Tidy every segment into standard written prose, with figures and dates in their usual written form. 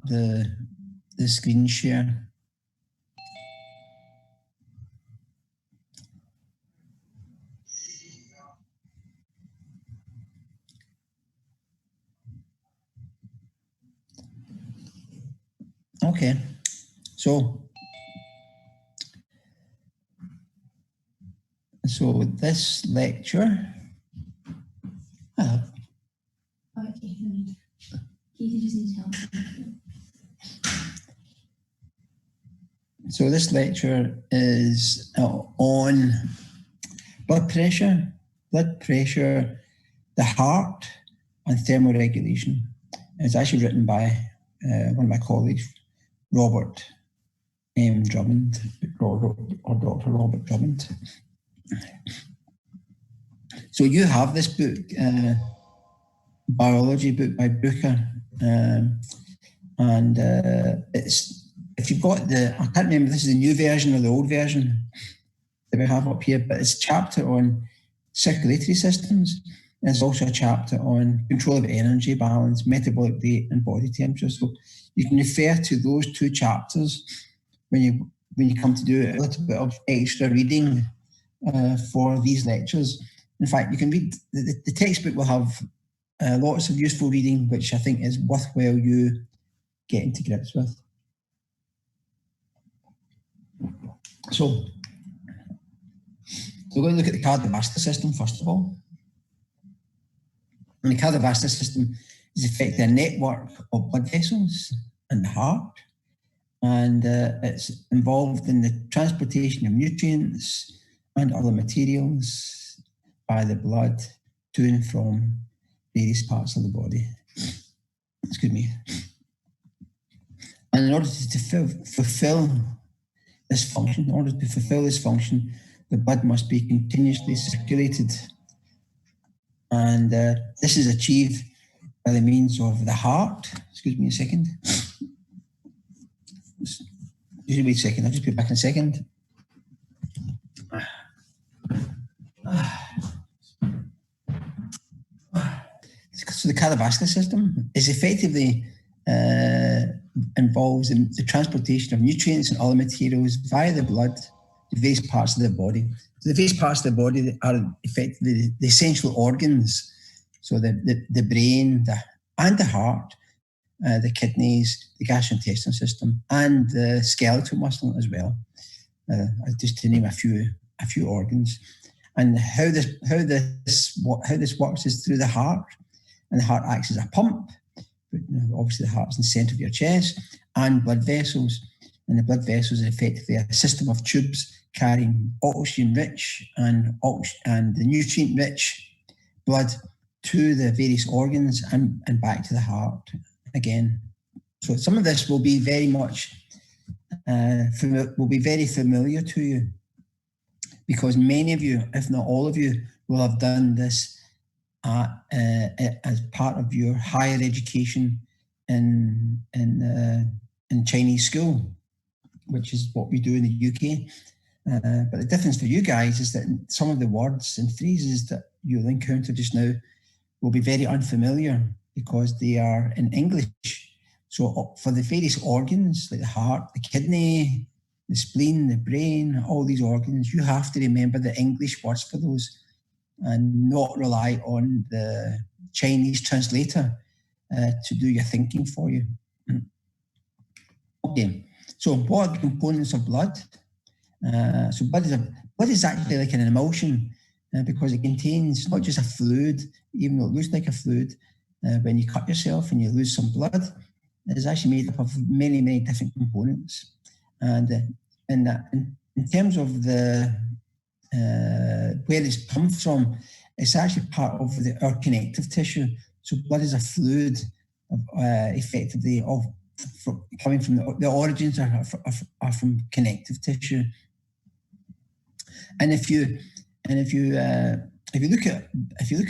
the screen share. Okay, so this lecture. Oh, okay. You just need help. So this lecture is on blood pressure, the heart, and thermoregulation. It's actually written by one of my colleagues, Robert M. Drummond, or Dr. Robert Drummond. So you have this book, biology book by Booker, and it's, if you've got I can't remember if this is the new version or the old version that we have up here, but it's a chapter on circulatory systems. There's also a chapter on control of energy balance, metabolic rate, and body temperature. So you can refer to those two chapters when you come to do a little bit of extra reading for these lectures. In fact, you can read, the textbook will have lots of useful reading, which I think is worthwhile you getting to grips with. So we're going to look at the cardiovascular system first of all. And the cardiovascular system is effectively a network of blood vessels in the heart, and it's involved in the transportation of nutrients and other materials by the blood to and from various parts of the body. Excuse me. And in order to fulfill this function, the blood must be continuously circulated. And this is achieved by the means of the heart. Excuse me a second. Just wait a second, I'll just be back in a second. So the cardiovascular system is effectively involves in the transportation of nutrients and other materials via the blood to various parts of the body. So the various parts of the body are effectively the essential organs. So the brain and the heart, the kidneys, the gastrointestinal system, and the skeletal muscle as well. Just to name a few organs. And how this works is through the heart, and the heart acts as a pump. But, obviously, the heart's in the centre of your chest, and blood vessels. And the blood vessels are effectively a system of tubes carrying oxygen-rich and the nutrient-rich blood to the various organs and back to the heart again. So some of this will be very much very familiar to you, because many of you, if not all of you, will have done this as part of your higher education in Chinese school, which is what we do in the UK. But the difference for you guys is that some of the words and phrases that you'll encounter just now will be very unfamiliar because they are in English. So for the various organs, like the heart, the kidney, the spleen, the brain, all these organs, you have to remember the English words for those and not rely on the Chinese translator to do your thinking for you. Okay, so what are the components of blood? So blood is actually like an emulsion because it contains not just a fluid, even though it looks like a fluid. When you cut yourself and you lose some blood, it is actually made up of many, many different components. And in terms of the where it's come from, it's actually part of our connective tissue. So blood is a fluid, effectively coming from the origins are from connective tissue. And if you look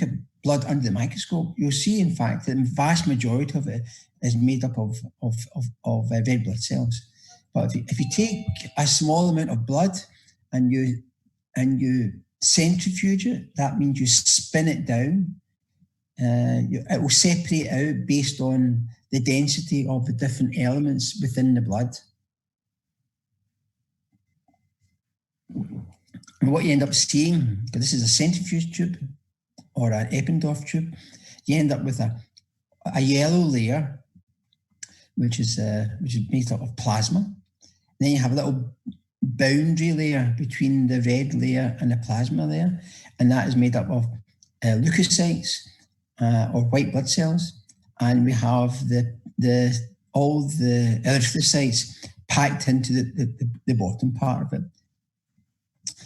at blood under the microscope, you'll see, in fact, that the vast majority of it is made up of red blood cells. But if you take a small amount of blood and you centrifuge it, that means you spin it down. It will separate out based on the density of the different elements within the blood. And what you end up seeing, because this is a centrifuge tube or an Eppendorf tube, you end up with a yellow layer, which is made up of plasma. Then you have a little boundary layer between the red layer and the plasma layer, and that is made up of leukocytes or white blood cells, and we have all the erythrocytes packed into the bottom part of it.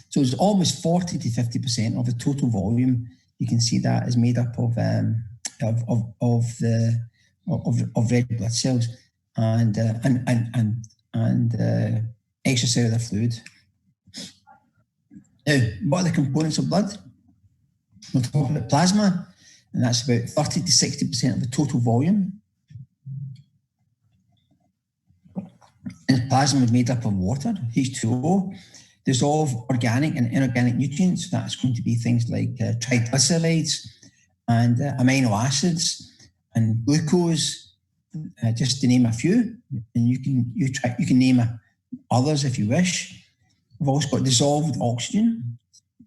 So it's almost 40 to 50% of the total volume. You can see that is made up of red blood cells and extracellular fluid. Now, what are the components of blood? We'll talk about plasma, and that's about 30 to 60% of the total volume. And plasma is made up of water, H2O, dissolve organic and inorganic nutrients. That's going to be things like triglycerides and amino acids and glucose, just to name a few. And you can name others if you wish. We've also got dissolved oxygen,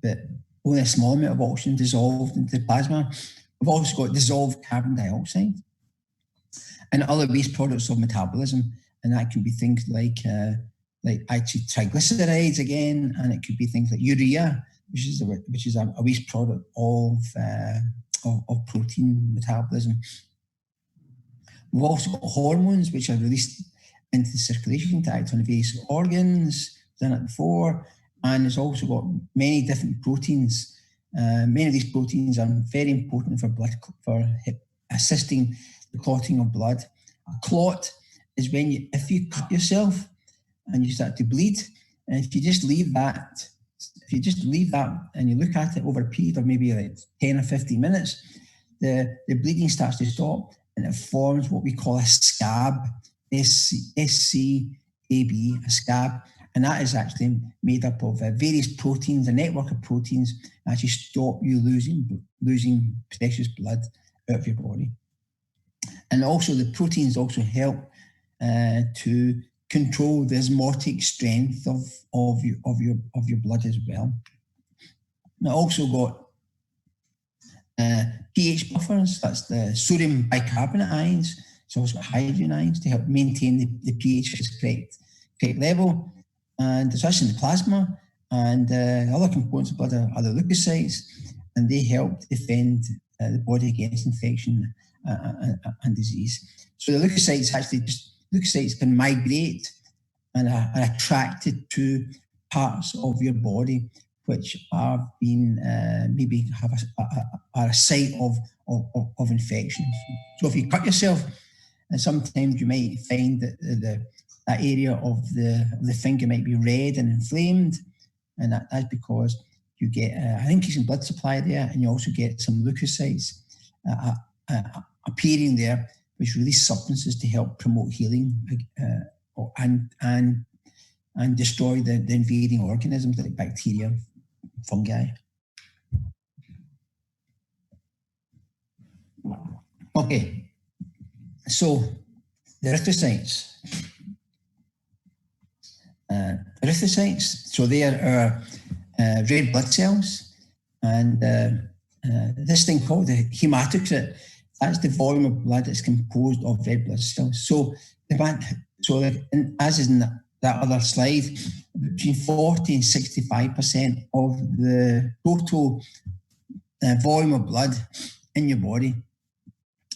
but only a small amount of oxygen dissolved into the plasma. We've also got dissolved carbon dioxide and other waste products of metabolism, and that can be things like actually triglycerides again, and it could be things like urea, which is a waste product of protein metabolism. We've also got hormones, which are released into the circulation to act on the various organs. Done it before, and it's also got many different proteins. Many of these proteins are very important for assisting the clotting of blood. A clot is if you cut yourself and you start to bleed, and if you just leave that and you look at it over a period of maybe like 10 or 15 minutes, the bleeding starts to stop and it forms what we call a scab, S-C-A-B, a scab. And that is actually made up of various proteins, a network of proteins that actually stop you losing precious blood out of your body. And also the proteins also help to control the osmotic strength of your blood as well. And I also got pH buffers. That's the sodium bicarbonate ions. It's also got hydrogen ions to help maintain the pH at its correct level. And it's actually in the plasma, and other components of blood are the leukocytes, and they help defend the body against infection and disease. So the leukocytes can migrate and are attracted to parts of your body which are being maybe are a site of infection. So if you cut yourself, and sometimes you might find that that area of the finger might be red and inflamed, and that's because you get an increase in blood supply there, and you also get some leukocytes appearing there, which release substances to help promote healing and destroy the invading organisms like bacteria, fungi. Okay, so the erythrocytes. So they are red blood cells, and this thing called the hematocrit, that's the volume of blood that's composed of red blood cells. So as is in that other slide, between 40 and 65% of the total volume of blood in your body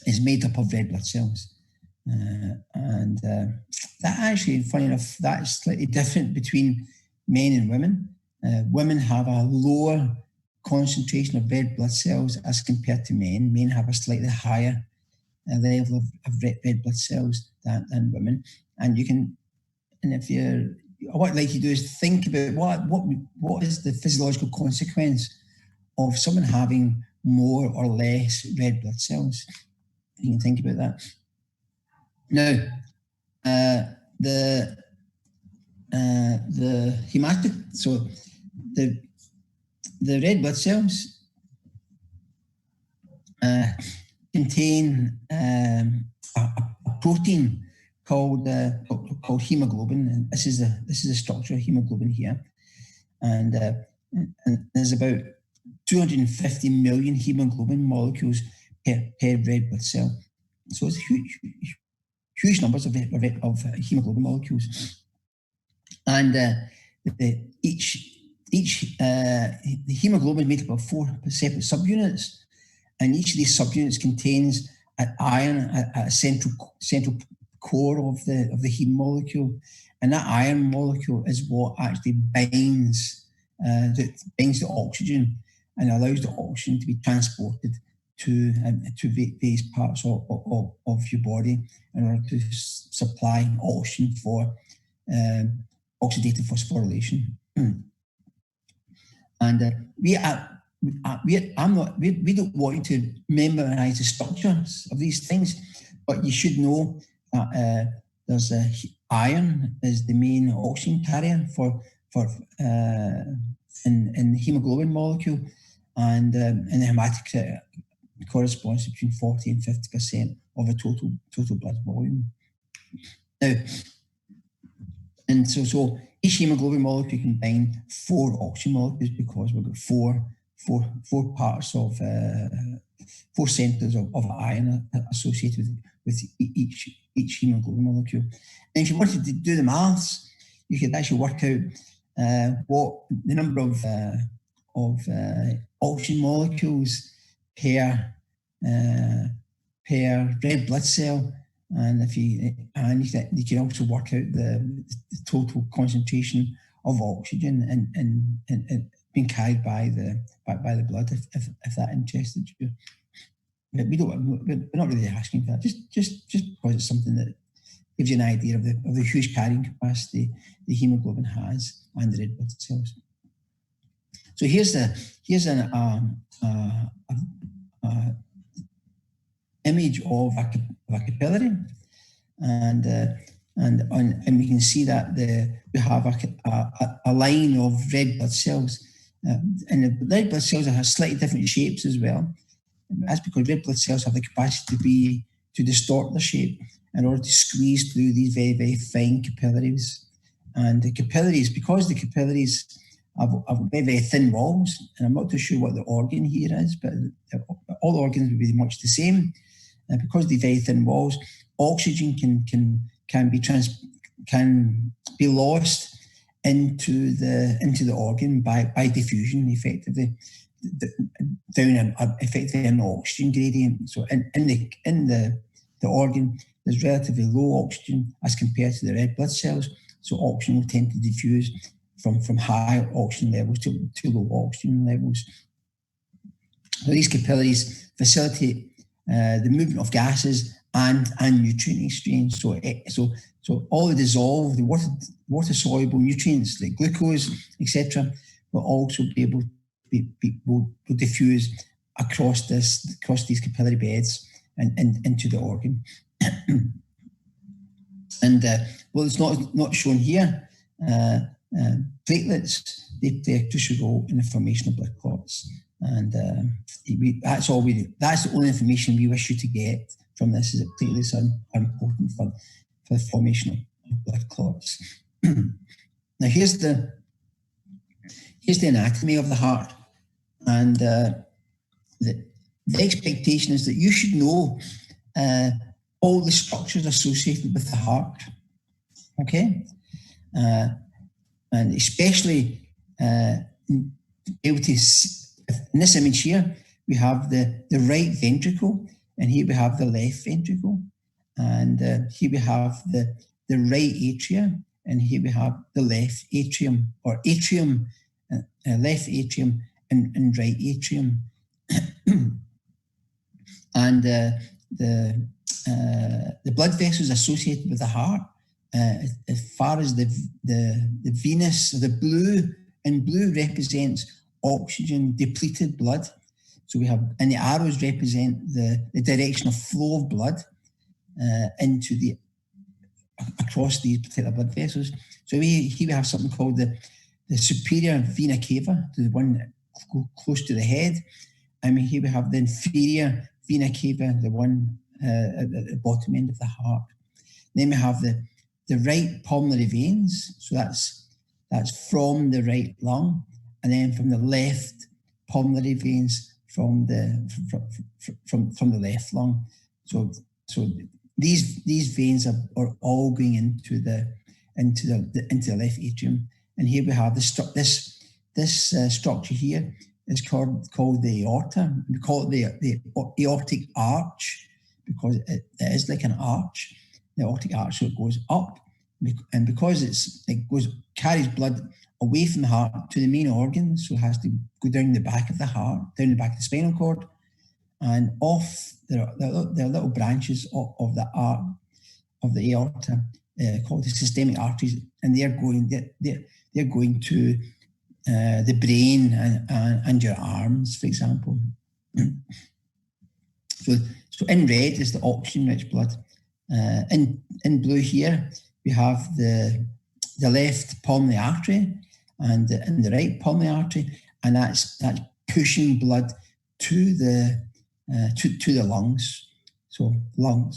is made up of red blood cells. And that actually, funny enough, that's slightly different between men and women. Women have a lower concentration of red blood cells as compared to men. Men have a slightly higher level of red blood cells than women. And what I'd like you to do is think about what is the physiological consequence of someone having more or less red blood cells. You can think about that. Now, the hematocrit, so the red blood cells contain a protein called hemoglobin, and this is the structure of hemoglobin here, and there's about 250 million hemoglobin molecules per red blood cell. So it's huge numbers of hemoglobin molecules, and the hemoglobin is made up of 4 separate subunits, and each of these subunits contains an iron at a central core of the heme molecule, and that iron molecule is what actually binds the oxygen and allows the oxygen to be transported to various parts of your body in order to supply oxygen for oxidative phosphorylation. And we don't want you to memorize the structures of these things, but you should know that there's iron is the main oxygen carrier in the hemoglobin molecule, and in the hematocrit corresponds between 40 and 50% of the total blood volume. Now, and so each hemoglobin molecule can bind 4 oxygen molecules, because we've got four parts of 4 centers of iron associated with each hemoglobin molecule. And if you wanted to do the maths, you could actually work out what the number of oxygen molecules per red blood cell, and you can also work out the total concentration of oxygen and being carried by the blood, if that interested you. But we're not really asking for that. Just because it's something that gives you an idea of the huge carrying capacity the hemoglobin has and the red blood cells. So here's an image of a capillary, and we can see that we have a line of red blood cells, and the red blood cells have slightly different shapes as well. That's because red blood cells have the capacity to distort their shape in order to squeeze through these very, very fine capillaries. And the capillaries, because the capillaries have very, very thin walls, and I'm not too sure what the organ here is, but all organs would be much the same. And because of the very thin walls, oxygen can be lost into the organ by diffusion, effectively down effectively an oxygen gradient. So in the organ, there's relatively low oxygen as compared to the red blood cells. So oxygen will tend to diffuse from high oxygen levels to low oxygen levels. So these capillaries facilitate the movement of gases and nutrient exchange. So all the dissolved, the water soluble nutrients like glucose, etc., will also be able will diffuse across these capillary beds and into the organ. And well, it's not shown here. Platelets, they play a crucial role in the formation of blood clots, and that's the only information we wish you to get from this, is that platelets are important for the formation of blood clots. Now here's the anatomy of the heart, and the expectation is that you should know all the structures associated with the heart, okay? And especially able to see, in this image here, we have the right ventricle, and here we have the left ventricle, and here we have the right atria, and here we have the left atrium, or atrium, left atrium and right atrium. And the blood vessels associated with the heart, as far as the venous, the blue represents oxygen depleted blood. So we have, and the arrows represent the direction of flow of blood across these particular blood vessels. So here we have something called the superior vena cava, the one close to the head. And here we have the inferior vena cava, the one at the bottom end of the heart. Then we have the right pulmonary veins, so that's from the right lung, and then from the left pulmonary veins from the left lung. So these veins are all going into the left atrium, and here we have this structure here is called the aorta. We call it the aortic arch because it is like an arch, the aortic arch. So it goes up, and because it carries blood away from the heart to the main organs, so it has to go down the back of the heart, down the back of the spinal cord, and off there are little branches of the aorta called the systemic arteries, and they're going to the brain and your arms, for example. So in red is the oxygen-rich blood. In blue here we have the left pulmonary artery and the right pulmonary artery, and that's pushing blood to the lungs. So blood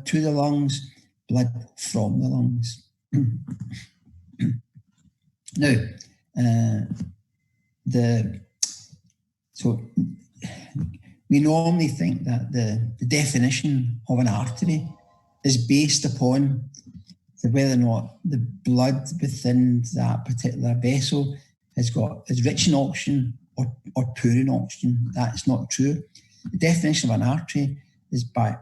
to the lungs, blood from the lungs. Now, we normally think that the definition of an artery is based upon whether or not the blood within that particular vessel is rich in oxygen or poor in oxygen. That's not true. The definition of an artery is by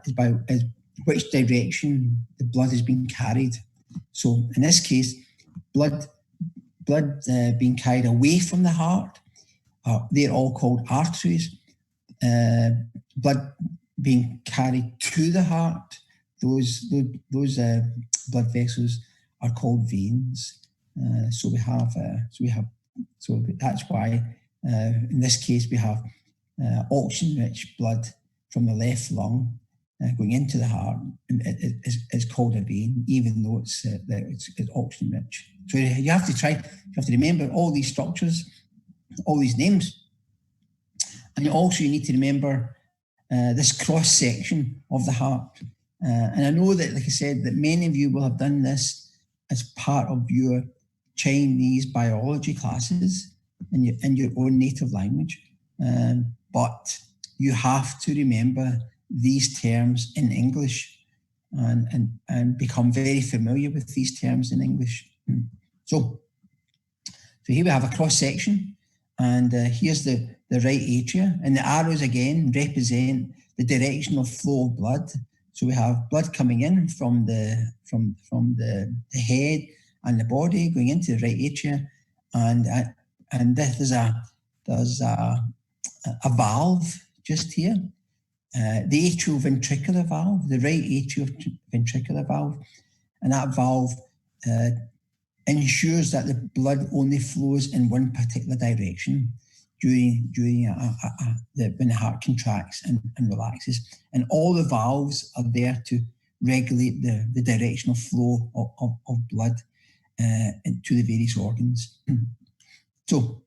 which direction the blood is being carried. So in this case, blood being carried away from the heart, they're all called arteries. Blood being carried to the heart, those blood vessels are called veins. So that's why in this case we have oxygen-rich blood from the left lung going into the heart. It's called a vein, even though it's oxygen-rich. So you have to remember all these structures, all these names, and also you need to remember this cross section of the heart. And I know that, like I said, that many of you will have done this as part of your Chinese biology classes in your own native language, but you have to remember these terms in English and become very familiar with these terms in English. So here we have a cross section, and here's the right atria, and the arrows again represent the directional flow of blood. So we have blood coming in from the head and the body going into the right atria, and there's a valve just here, the atrioventricular valve, the right atrioventricular valve, and that valve ensures that the blood only flows in one particular direction during when the heart contracts and relaxes. And all the valves are there to regulate the directional flow of blood to the various organs. So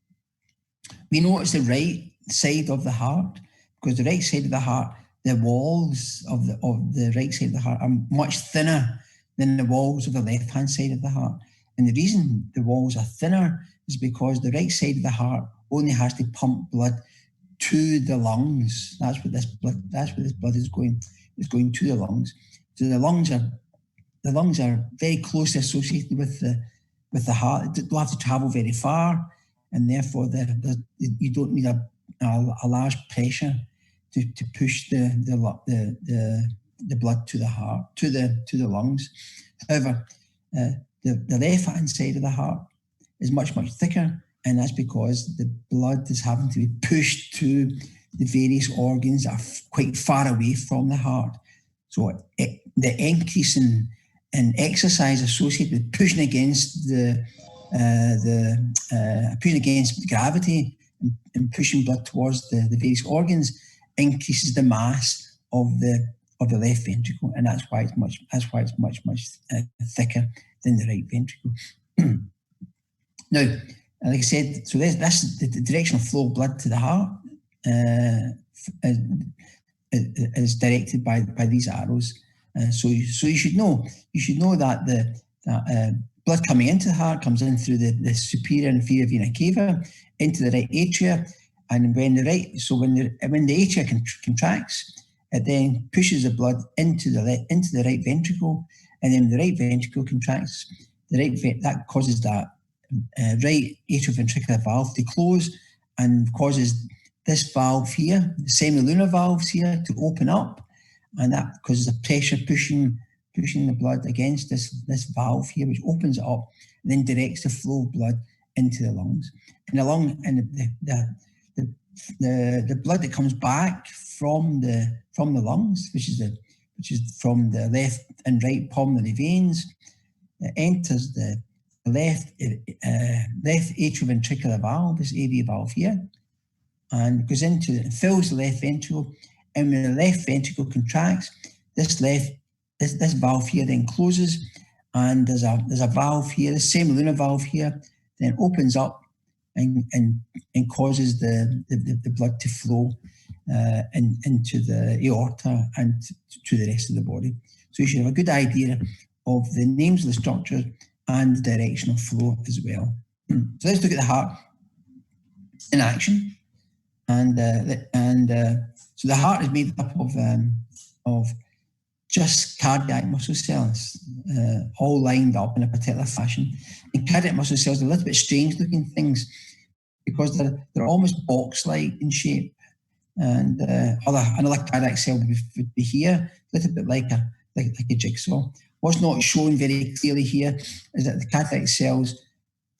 we know it's the right side of the heart, because the right side of the heart, the walls of the right side of the heart are much thinner than the walls of the left-hand side of the heart. And the reason the walls are thinner is because the right side of the heart only has to pump blood to the lungs. That's where this blood is going. It's going to the lungs. So the lungs are very closely associated with the heart. They don't have to travel very far, and therefore you don't need a large pressure to push the blood to the heart, to the lungs. However, the left-hand side of the heart is much thicker, and that's because the blood is having to be pushed to the various organs that are quite far away from the heart. So the increase in exercise associated with pushing against pushing against gravity and pushing blood towards the various organs increases the mass of the left ventricle, and that's why it's much thicker than the right ventricle. Now, like I said, so that's the directional flow of blood to the heart is directed by these arrows. So you should know that the blood coming into the heart comes in through the superior and inferior vena cava into the right atria, and when the atria contracts, it then pushes the blood into the right ventricle, and then the right ventricle contracts. That causes that right atrioventricular valve to close and causes this valve here, the semilunar valves here, to open up, and that causes a pressure pushing the blood against this valve here, which opens it up and then directs the flow of blood into the lungs. And the blood that comes back from the lungs, which is from the left and right pulmonary veins, enters the left atrioventricular valve, this AV valve here, and goes fills the left ventricle. And when the left ventricle contracts, this valve here then closes, and there's a valve here, the semilunar valve here, then opens up and causes the blood to flow into the aorta and to the rest of the body. So you should have a good idea of the names of the structures and the direction of flow as well. So let's look at the heart in action. So the heart is made up of just cardiac muscle cells, all lined up in a particular fashion. And cardiac muscle cells are a little bit strange looking things because they're almost box-like in shape. And another cardiac cell would be here, a little bit like a jigsaw. What's not shown very clearly here is that the cardiac cells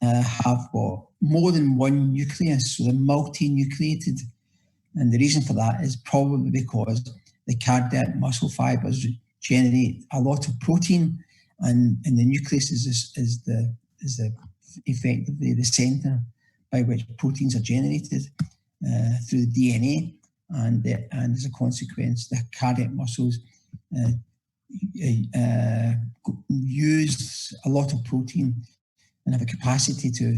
have got more than one nucleus, so they're multi-nucleated. And the reason for that is probably because the cardiac muscle fibers generate a lot of protein, and the nucleus is effectively the center by which proteins are generated through the DNA, and as a consequence, the cardiac muscles use a lot of protein and have a capacity to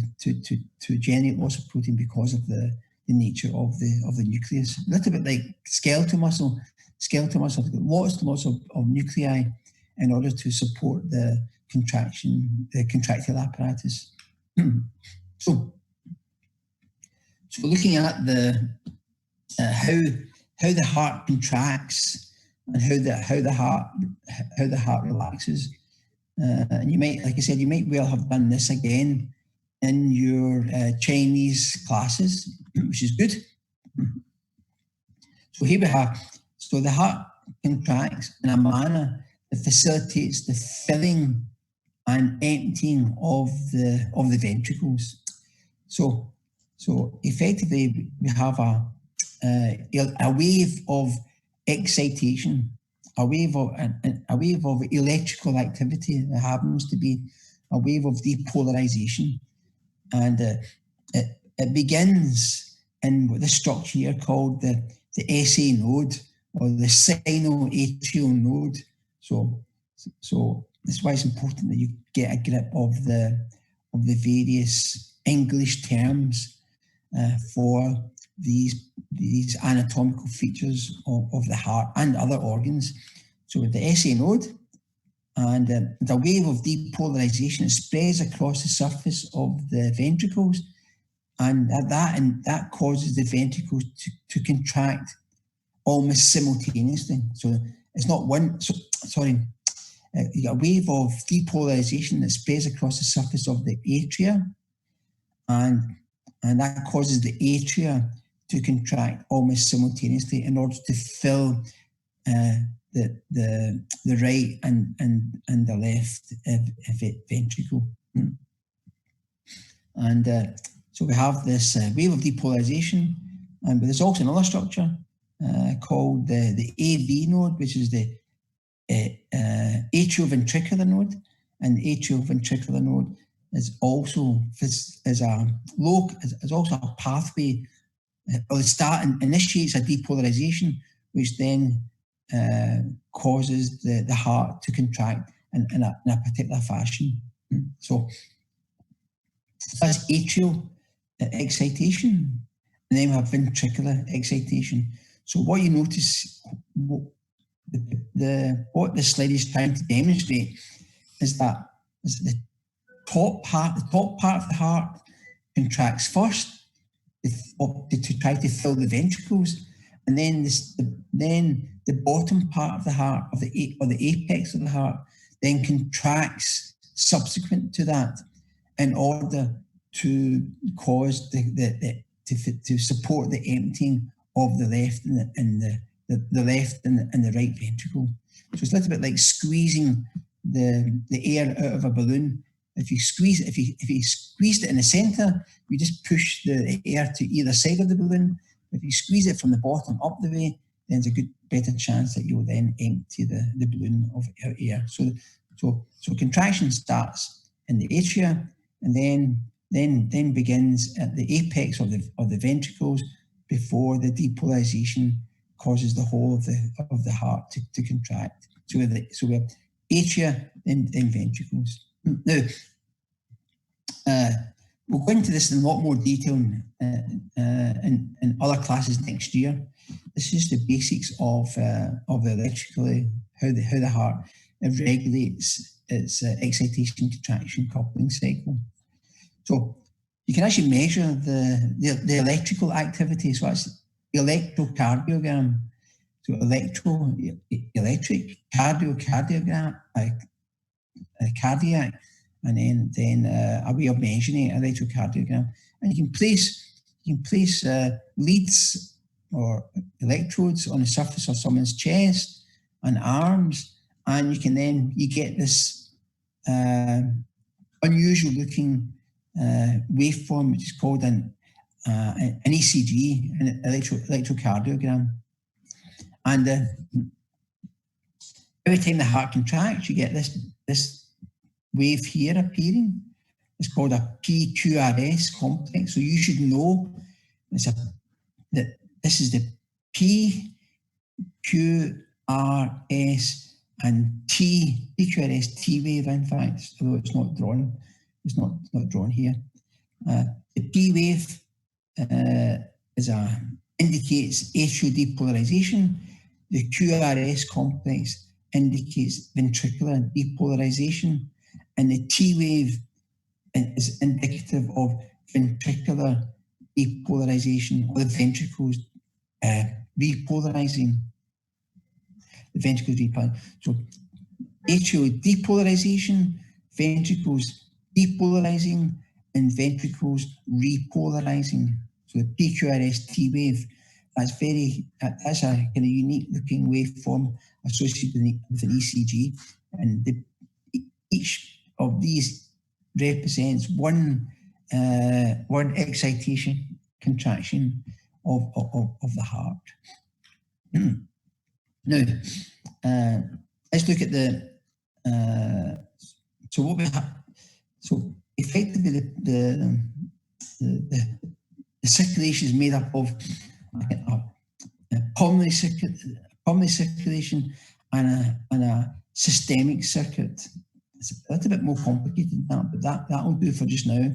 generate lots of protein because of the nature of the nucleus. A little bit like skeletal muscle. Skeletal muscle has got lots of nuclei in order to support the contractile apparatus. So looking at how the heart contracts and how the heart relaxes. And you might, like I said, you might well have done this again in your Chinese classes, which is good. So here we have, so the heart contracts in a manner that facilitates the filling and emptying of the ventricles. So effectively we have a wave of excitation, a wave of electrical activity that happens to be a wave of depolarization, and it begins in the structure here called the SA node or the sinoatrial node. So that's why it's important that you get a grip of the various English terms for these anatomical features of the heart and other organs. So with the SA node, and the wave of depolarization spreads across the surface of the ventricles, and that causes the ventricles to contract almost simultaneously. So it's not one. You got a wave of depolarization that spreads across the surface of the atria, and that causes the atria to contract almost simultaneously in order to fill the right and the left ventricle. And so we have this wave of depolarization, but there's also another structure called the AV node, which is the atrioventricular node. And the atrioventricular node is also a pathway, or initiates a depolarization, which then causes the heart to contract in a particular fashion. So that's atrial excitation, and then we have ventricular excitation. So what you notice, what this slide is trying to demonstrate is that the top part of the heart contracts first to try to fill the ventricles, and then the bottom part of the heart, or the apex of the heart, then contracts subsequent to that in order to cause to support the emptying of the left and the left and the right ventricle. So it's a little bit like squeezing the air out of a balloon. If you squeezed it in the center, you just push the air to either side of the balloon. If you squeeze it from the bottom up the way, then there's a better chance that you'll then empty the balloon of air. So contraction starts in the atria, and then begins at the apex of the ventricles before the depolarization causes the whole of the heart to contract. So we have atria, then ventricles. Now, we'll go into this in a lot more detail in other classes next year. This is the basics of electrically how the heart regulates its excitation contraction coupling cycle. So you can actually measure the electrical activity. So that's electrocardiogram. So electric cardiogram, cardiac, and then a way of measuring it, electrocardiogram. And you can place leads or electrodes on the surface of someone's chest and arms, and you get this unusual looking waveform, which is called an ECG, an electrocardiogram. And every time the heart contracts, you get this wave here appearing. It's called a PQRS complex. So you should know that this is the PQRS and PQRS T wave, in fact, although it's not drawn. It's not drawn here. The P wave indicates atrial depolarization. The QRS complex indicates ventricular depolarization, and the T wave is indicative of ventricular depolarization, or the ventricles repolarizing. The ventricles repolarizing. So atrial depolarization, ventricles depolarizing, and ventricles repolarizing. So the PQRS T wave, that's a kind of unique looking waveform associated with an ECG, and each of these represents one excitation contraction of the heart. Now, let's look at so what we have. So effectively, the circulation is made up of pulmonary circulation and a systemic circuit. It's a little bit more complicated than that, but that will do for just now.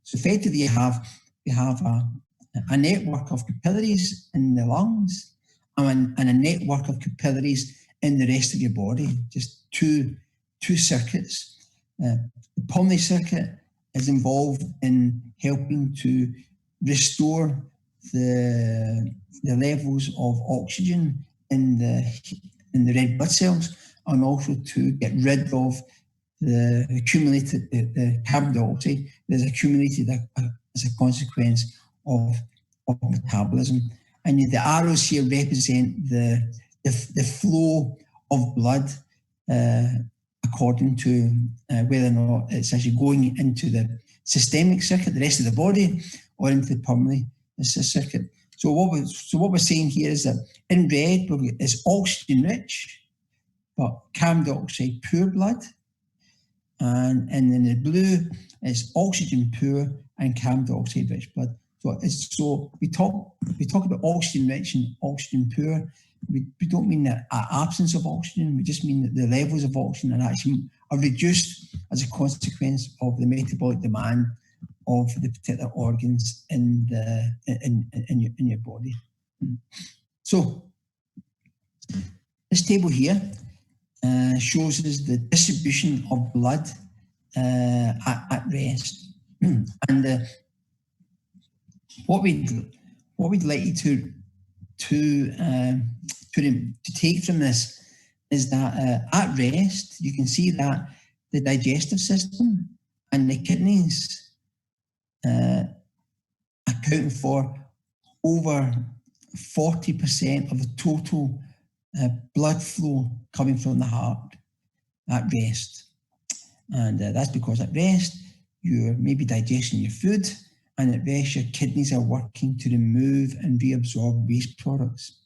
So effectively, you have a network of capillaries in the lungs and a network of capillaries in the rest of your body. Just two circuits. The pulmonary circuit is involved in helping to restore the levels of oxygen in the red blood cells, and also to get rid of the accumulated carbon dioxide that is accumulated as a consequence of metabolism. And the arrows here represent the flow of blood according to whether or not it's actually going into the systemic circuit, the rest of the body, or into the pulmonary circuit. So what we're saying here is that in red, it's oxygen rich, but carbon dioxide poor blood. And in the blue, it's oxygen poor and carbon dioxide rich blood. So we talk about oxygen rich and oxygen poor. We don't mean the absence of oxygen. We just mean that the levels of oxygen are actually reduced as a consequence of the metabolic demand of the particular organs in your body. So this table here shows us the distribution of blood at rest. And what we'd like you to take from this is that at rest, you can see that the digestive system and the kidneys account for over 40% of the total blood flow coming from the heart at rest. And that's because at rest, you're maybe digesting your food, and at rest, your kidneys are working to remove and reabsorb waste products.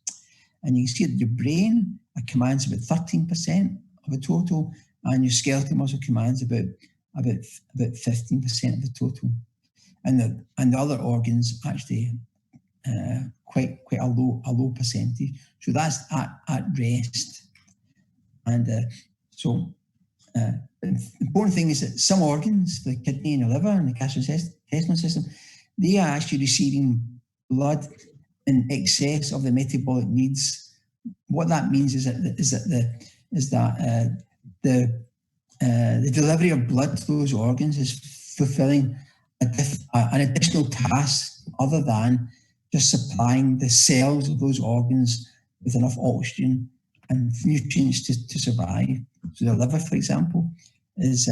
And you can see that your brain commands about 13% of the total, and your skeletal muscle commands about 15% of the total. And the other organs actually quite a low percentage. So that's at rest. And the important thing is that some organs, the kidney and the liver and the gastrointestinal system, they are actually receiving blood in excess of the metabolic needs. What that means is that the delivery of blood to those organs is fulfilling an additional task other than just supplying the cells of those organs with enough oxygen and nutrients to survive. So the liver, for example, is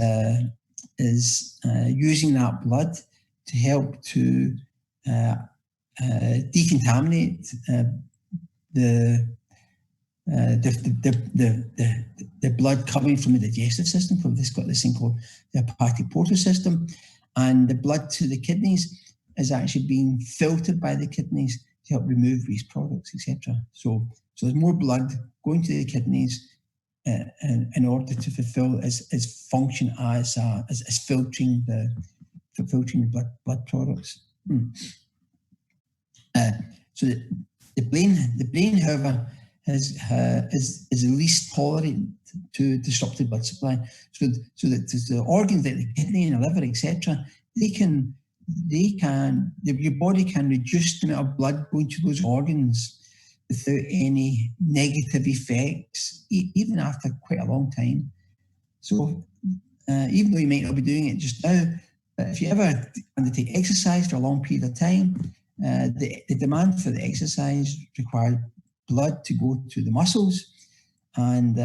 using that blood to help to decontaminate the blood coming from the digestive system. From this, got this thing called the hepatic portal system, and the blood to the kidneys is actually being filtered by the kidneys to help remove waste products, etc. So there's more blood going to the kidneys in order to fulfill its function as filtering the blood products. So the brain, however, is the least tolerant to disrupted blood supply. So that the organs like the kidney and the liver, etc., your body can reduce the amount of blood going to those organs without any negative effects, even after quite a long time. So even though you might not be doing it just now, but if you ever undertake exercise for a long period of time, the demand for the exercise requires blood to go to the muscles, and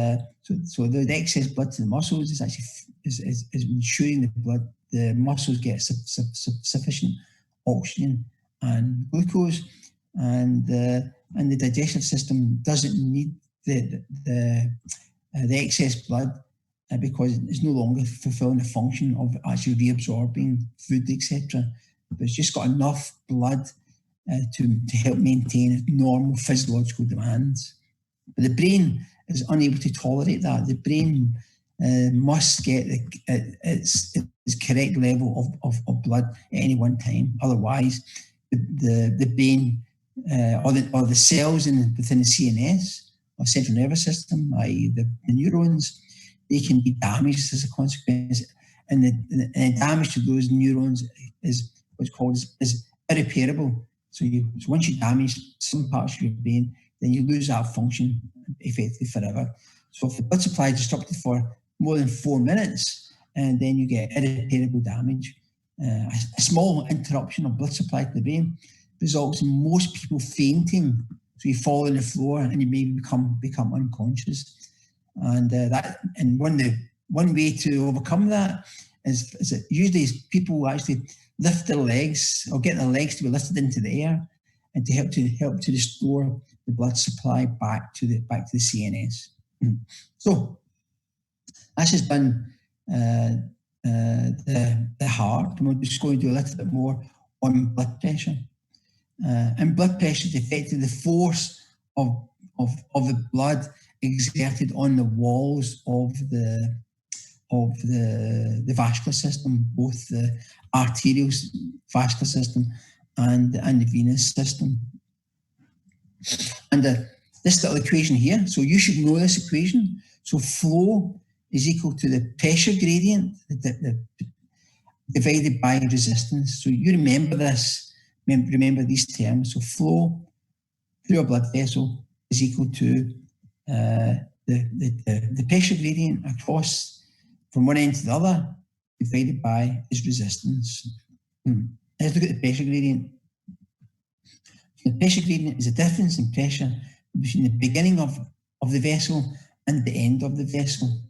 so the excess blood to the muscles is actually is ensuring the muscles get sufficient oxygen and glucose, and the digestive system doesn't need the excess blood because it's no longer fulfilling the function of actually reabsorbing food, etc. But it's just got enough blood to help maintain normal physiological demands. But the brain is unable to tolerate that. The brain must get its correct level of blood at any one time. Otherwise, the brain or the cells within the CNS or central nervous system, i.e. the neurons, they can be damaged as a consequence. And the damage to those neurons is what's called is irreparable. So once you damage some parts of your brain, then you lose that function effectively forever. So if the blood supply is disrupted for more than 4 minutes, and then you get irreparable damage. A small interruption of blood supply to the brain results in most people fainting. So you fall on the floor and you may become unconscious. And one way to overcome that is that usually people actually lift their legs or get their legs to be lifted into the air, and to help to restore the blood supply back to the CNS. So that's just been the heart, and we're just going to do a little bit more on blood pressure. And blood pressure is effectively the force of the blood exerted on the walls of the vascular system, both the arterial vascular system and the venous system. And this little equation here, so you should know this equation. So flow is equal to the pressure gradient divided by resistance. So you remember this, remember these terms. So flow through a blood vessel is equal to the pressure gradient across from one end to the other divided by its resistance. Let's look at the pressure gradient. The pressure gradient is a difference in pressure between the beginning of the vessel and the end of the vessel.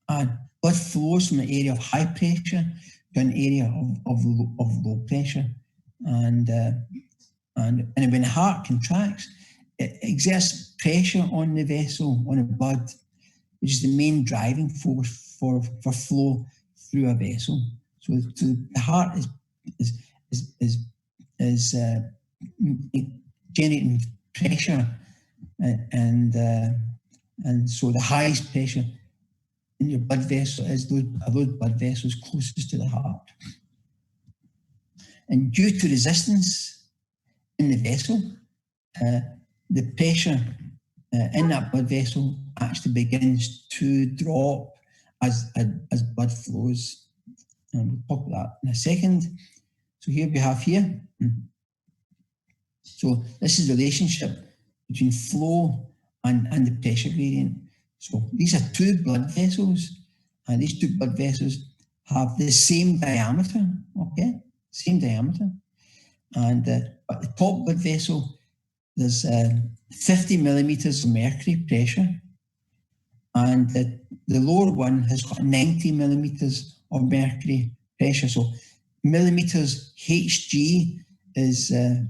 Blood flows from an area of high pressure to an area of low pressure. And when the heart contracts, it exerts pressure on the vessel, on the blood, which is the main driving force for flow through a vessel. So the heart is generating pressure, and so the highest pressure in your blood vessel is those blood vessels closest to the heart. And due to resistance in the vessel, the pressure in that blood vessel actually begins to drop as blood flows. And we'll talk about that in a second. So here we have here. So this is the relationship between flow and the pressure gradient. So these are two blood vessels, and these two blood vessels have the same diameter, okay? Same diameter. And at the top blood vessel, there's 50 millimeters of mercury pressure, and the lower one has got 90 millimeters of mercury pressure. So millimeters Hg is the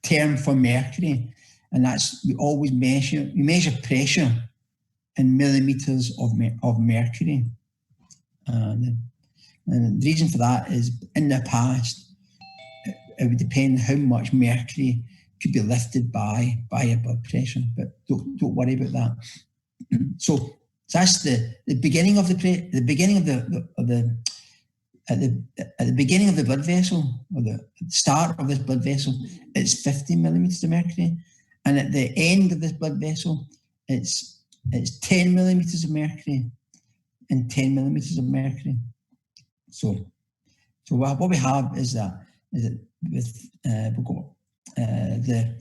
term for mercury, and that's we measure pressure in millimeters of mercury. And the reason for that is in the past, it would depend how much mercury could be lifted by a blood pressure, but don't worry about that. So that's the beginning of the blood vessel, or the start of this blood vessel, it's 50 millimeters of mercury, and at the end of this blood vessel, it's 10 millimeters of mercury and 10 millimeters of mercury. So what we have is that with we've got the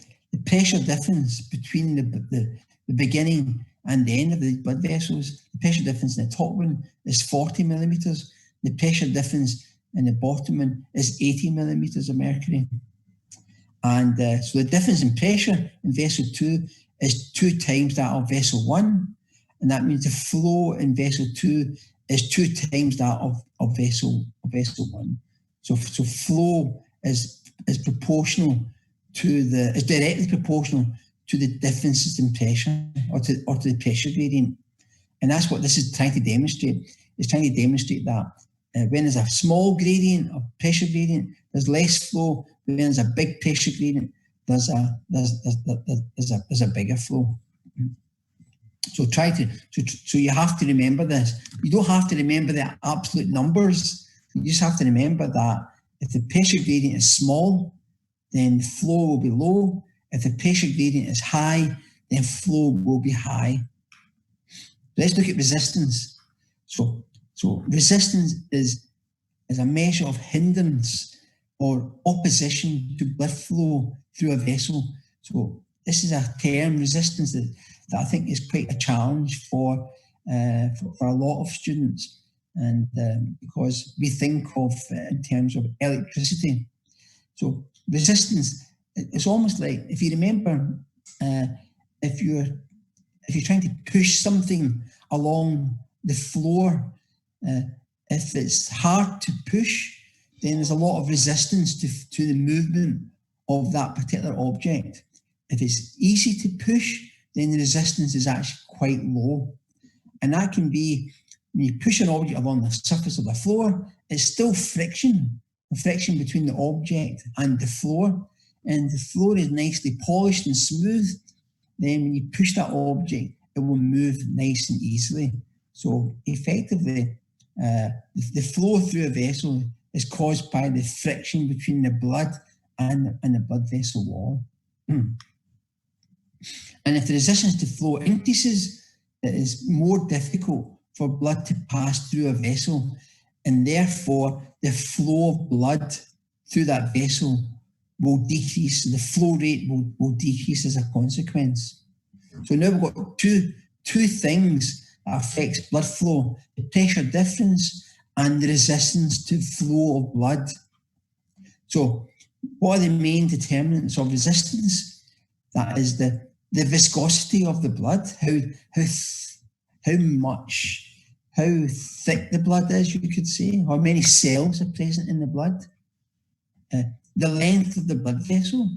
pressure difference between the beginning and the end of the blood vessels. The pressure difference in the top one is 40 millimeters. The pressure difference in the bottom one is 80 millimeters of mercury. And so the difference in pressure in vessel 2 is 2 times that of vessel 1. And that means the flow in vessel 2 is 2 times that of vessel 1. So flow is proportional to is directly proportional to the differences in pressure or to the pressure gradient. And that's what this is trying to demonstrate. It's trying to demonstrate that when there's a small gradient or pressure gradient, there's less flow. When there's a big pressure gradient, there's a bigger flow. So so you have to remember this. You don't have to remember the absolute numbers. You just have to remember that if the pressure gradient is small, then the flow will be low. If the pressure gradient is high, then flow will be high. Let's look at resistance. So resistance is a measure of hindrance or opposition to blood flow through a vessel. So this is a term, resistance, that I think is quite a challenge for a lot of students, and because we think of in terms of electricity. So resistance, it's almost like, if you remember, if you're trying to push something along the floor, if it's hard to push, then there's a lot of resistance to the movement of that particular object. If it's easy to push, then the resistance is actually quite low. And that can be, when you push an object along the surface of the floor, it's still friction between the object and the floor. And the floor is nicely polished and smooth. Then when you push that object, it will move nice and easily. So effectively, the flow through a vessel is caused by the friction between the blood and the blood vessel wall. And if the resistance to flow increases, it is more difficult for blood to pass through a vessel, and therefore the flow of blood through that vessel will decrease, the flow rate will decrease as a consequence. So now we've got two things that affects blood flow: the pressure difference and the resistance to flow of blood. So what are the main determinants of resistance? That is the viscosity of the blood, how thick the blood is, you could say, how many cells are present in the blood, the length of the blood vessel,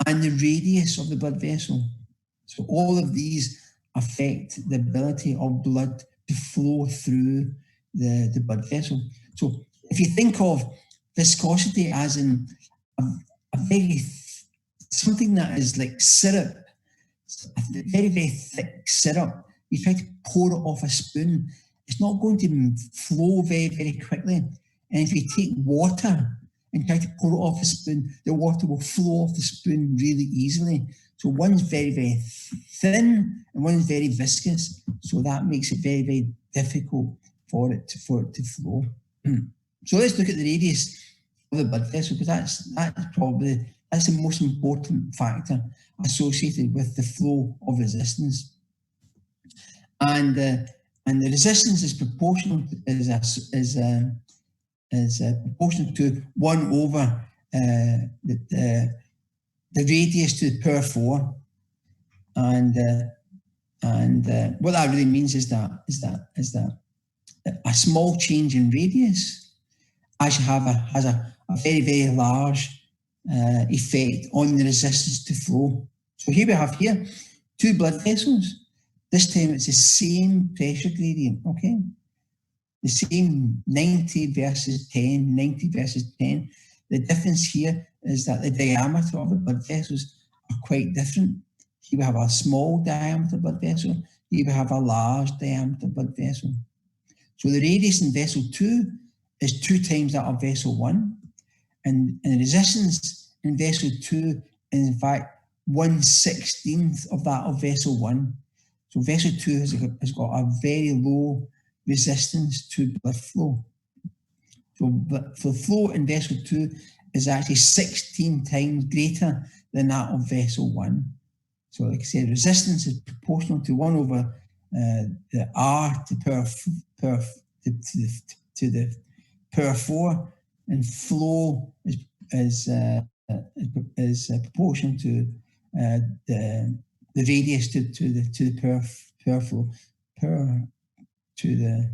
and the radius of the blood vessel. So all of these affect the ability of blood to flow through the blood vessel. So if you think of viscosity as in a very something that is like syrup, a very, very thick syrup, you try to pour it off a spoon, it's not going to flow very, very quickly. And if you take water and try to pour it off a spoon, the water will flow off the spoon really easily. So one's very, very thin and one's very viscous. So that makes it very, very difficult for it to flow. So let's look at the radius of the blood vessel, because that's the most important factor associated with the flow of resistance. And the resistance is proportional proportional to 1 over the radius to the power 4. And what that really means is that a small change in radius actually has a very, very large effect on the resistance to flow. So here we have two blood vessels. This time it's the same pressure gradient, okay? The same 90 versus 10, 90 versus 10. The difference here is that the diameter of the blood vessels are quite different. Here we have a small diameter blood vessel. Here we have a large diameter blood vessel. So the radius in vessel 2 is 2 times that of vessel 1. And the resistance in vessel 2 is in fact 1/16 of that of vessel 1. So vessel 2 has got a very low resistance to blood flow. So flow in vessel 2 is actually 16 times greater than that of vessel 1. So like I said, resistance is proportional to 1 over the R to the power 4, and flow is proportional to the radius to the power flow to the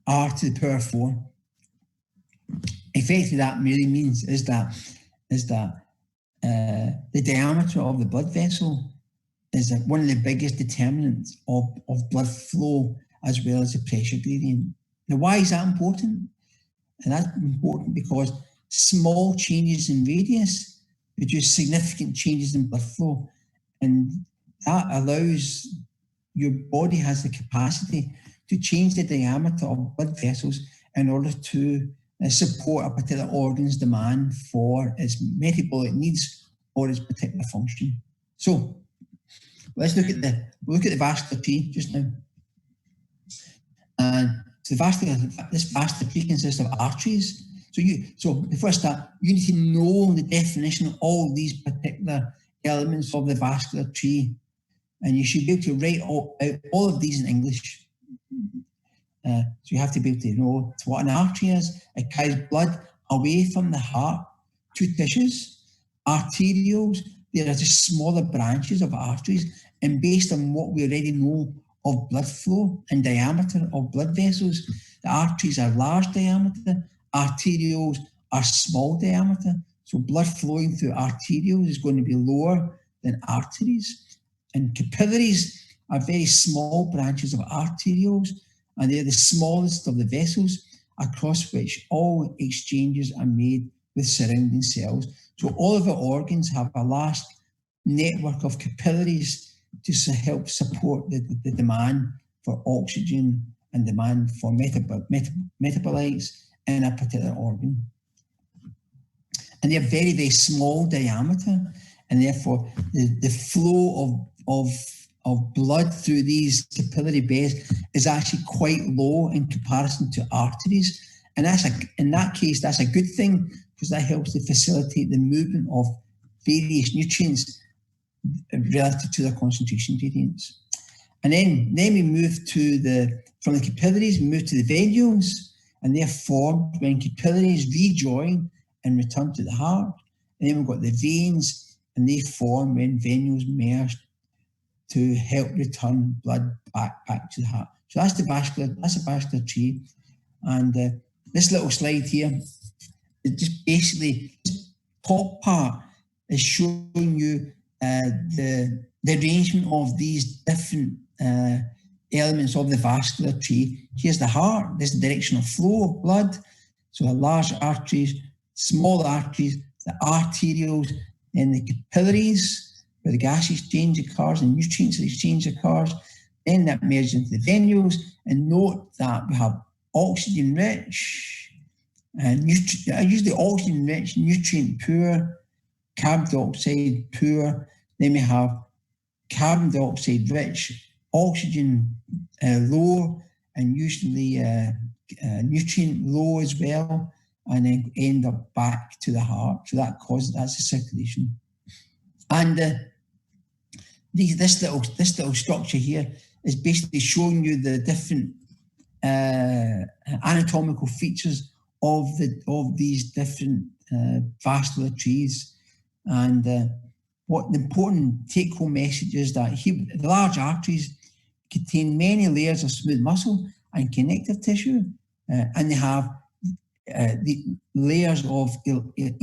R to the power 4. Effectively, that really means is that the diameter of the blood vessel is one of the biggest determinants of blood flow, as well as the pressure gradient. Now, why is that important? And that's important because small changes in radius produce significant changes in blood flow, and that allows your body has the capacity to change the diameter of blood vessels in order to support a particular organ's demand for its metabolic needs or its particular function. So let's look at the vascular tree just now. And so this vascular tree consists of arteries. So before I start, you need to know the definition of all these particular elements of the vascular tree, and you should be able to write out all of these in English. So you have to be able to know what an artery is. It carries blood away from the heart to tissues. Arterioles, they are just smaller branches of arteries, and based on what we already know of blood flow and diameter of blood vessels, the arteries are large diameter, arterioles are small diameter. So blood flowing through arterioles is going to be lower than arteries. And capillaries are very small branches of arterioles, and they're the smallest of the vessels across which all exchanges are made with surrounding cells. So all of our organs have a large network of capillaries to help support the demand for oxygen and demand for metabolites in a particular organ. And they're very, very small diameter, and therefore the flow of blood through these capillary beds is actually quite low in comparison to arteries. And in that case, that's a good thing, because that helps to facilitate the movement of various nutrients relative to their concentration gradients. And then we move from the capillaries, we move to the venules, and they're formed when capillaries rejoin and return to the heart. And then we've got the veins, and they form when venules merge to help return blood back to the heart. So that's the vascular tree. And this little slide here, it just basically, this top part is showing you the arrangement of these different elements of the vascular tree. Here's the heart, this is the direction of flow of blood. So large arteries, small arteries, the arterioles, and the capillaries, where the gas exchange occurs and nutrients exchange occurs. Then that merges into the venules. And note that we have oxygen-rich, usually oxygen-rich, nutrient-poor, carbon dioxide poor. Then we have carbon dioxide rich, oxygen low, and usually nutrient low as well, and then end up back to the heart. So that's the circulation. And this little structure here is basically showing you the different anatomical features of these different vascular trees. And what the important take-home message is that the large arteries contain many layers of smooth muscle and connective tissue, and they have the layers of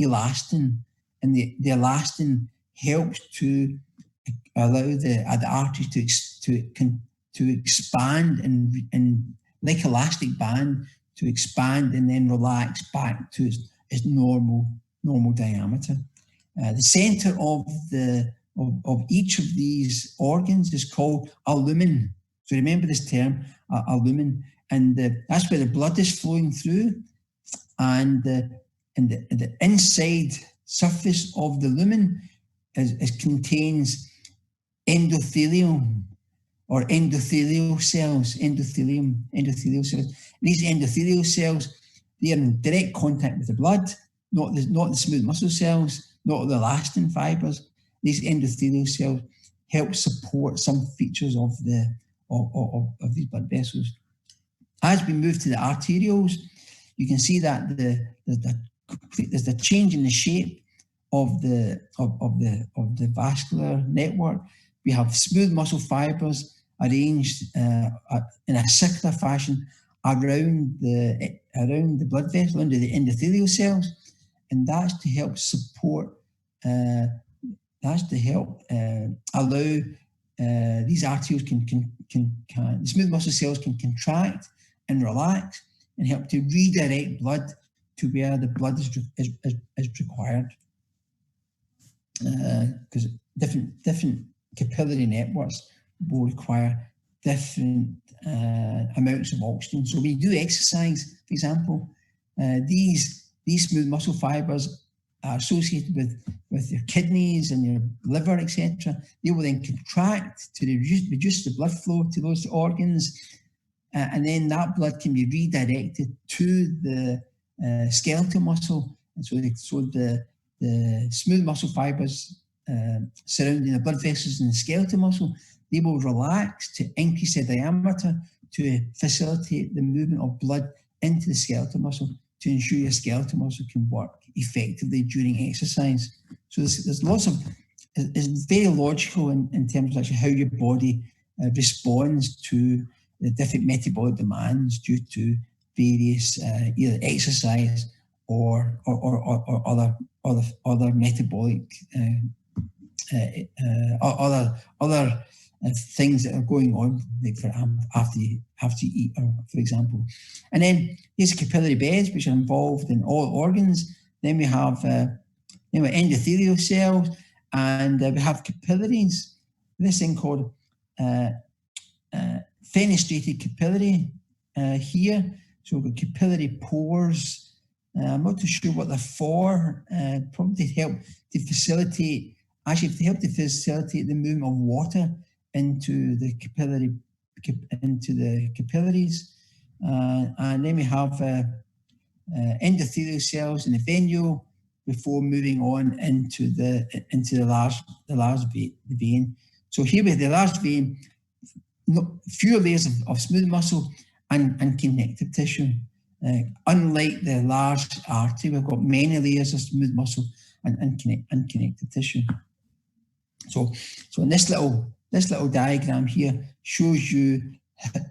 elastin, and the elastin helps to allow the arteries to expand and like elastic band to expand and then relax back to its normal diameter. The center of each of these organs is called a lumen. So remember this term, a lumen, and that's where the blood is flowing through. And the inside surface of the lumen contains endothelium or endothelial cells, endothelial cells. These endothelial cells, they are in direct contact with the blood, not the smooth muscle cells, not the elastin fibers. These endothelial cells help support some features of these blood vessels. As we move to the arterioles, you can see that there's a change in the shape of the vascular network. We have smooth muscle fibers arranged in a circular fashion around the blood vessel under the endothelial cells, and that's to help support. That's to help allow these arterioles the smooth muscle cells can contract and relax and help to redirect blood to where the blood is required. Because different capillary networks will require different amounts of oxygen. So when you do exercise, for example, these smooth muscle fibers are associated with your kidneys and your liver, etc. They will then contract to reduce the blood flow to those organs, and then that blood can be redirected to the skeletal muscle. And so the smooth muscle fibers surrounding the blood vessels in the skeletal muscle, they will relax to increase their diameter to facilitate the movement of blood into the skeletal muscle to ensure your skeletal muscle can work effectively during exercise. So there's lots of, it's very logical in terms of actually how your body responds to the different metabolic demands due to various either exercise or other metabolic other things that are going on, like after you eat, for example. And then these capillary beds, which are involved in all organs. Then we have endothelial cells, and we have capillaries. This thing called fenestrated capillary here. So we've got capillary pores. I'm not too sure what they're for. Probably to help to facilitate the movement of water into the capillaries. And then we have endothelial cells in the venule before moving on into the large vein. So here we have the large vein, fewer layers of smooth muscle and connective tissue. Unlike the large artery, we've got many layers of smooth muscle and connective tissue. So in this little diagram here shows you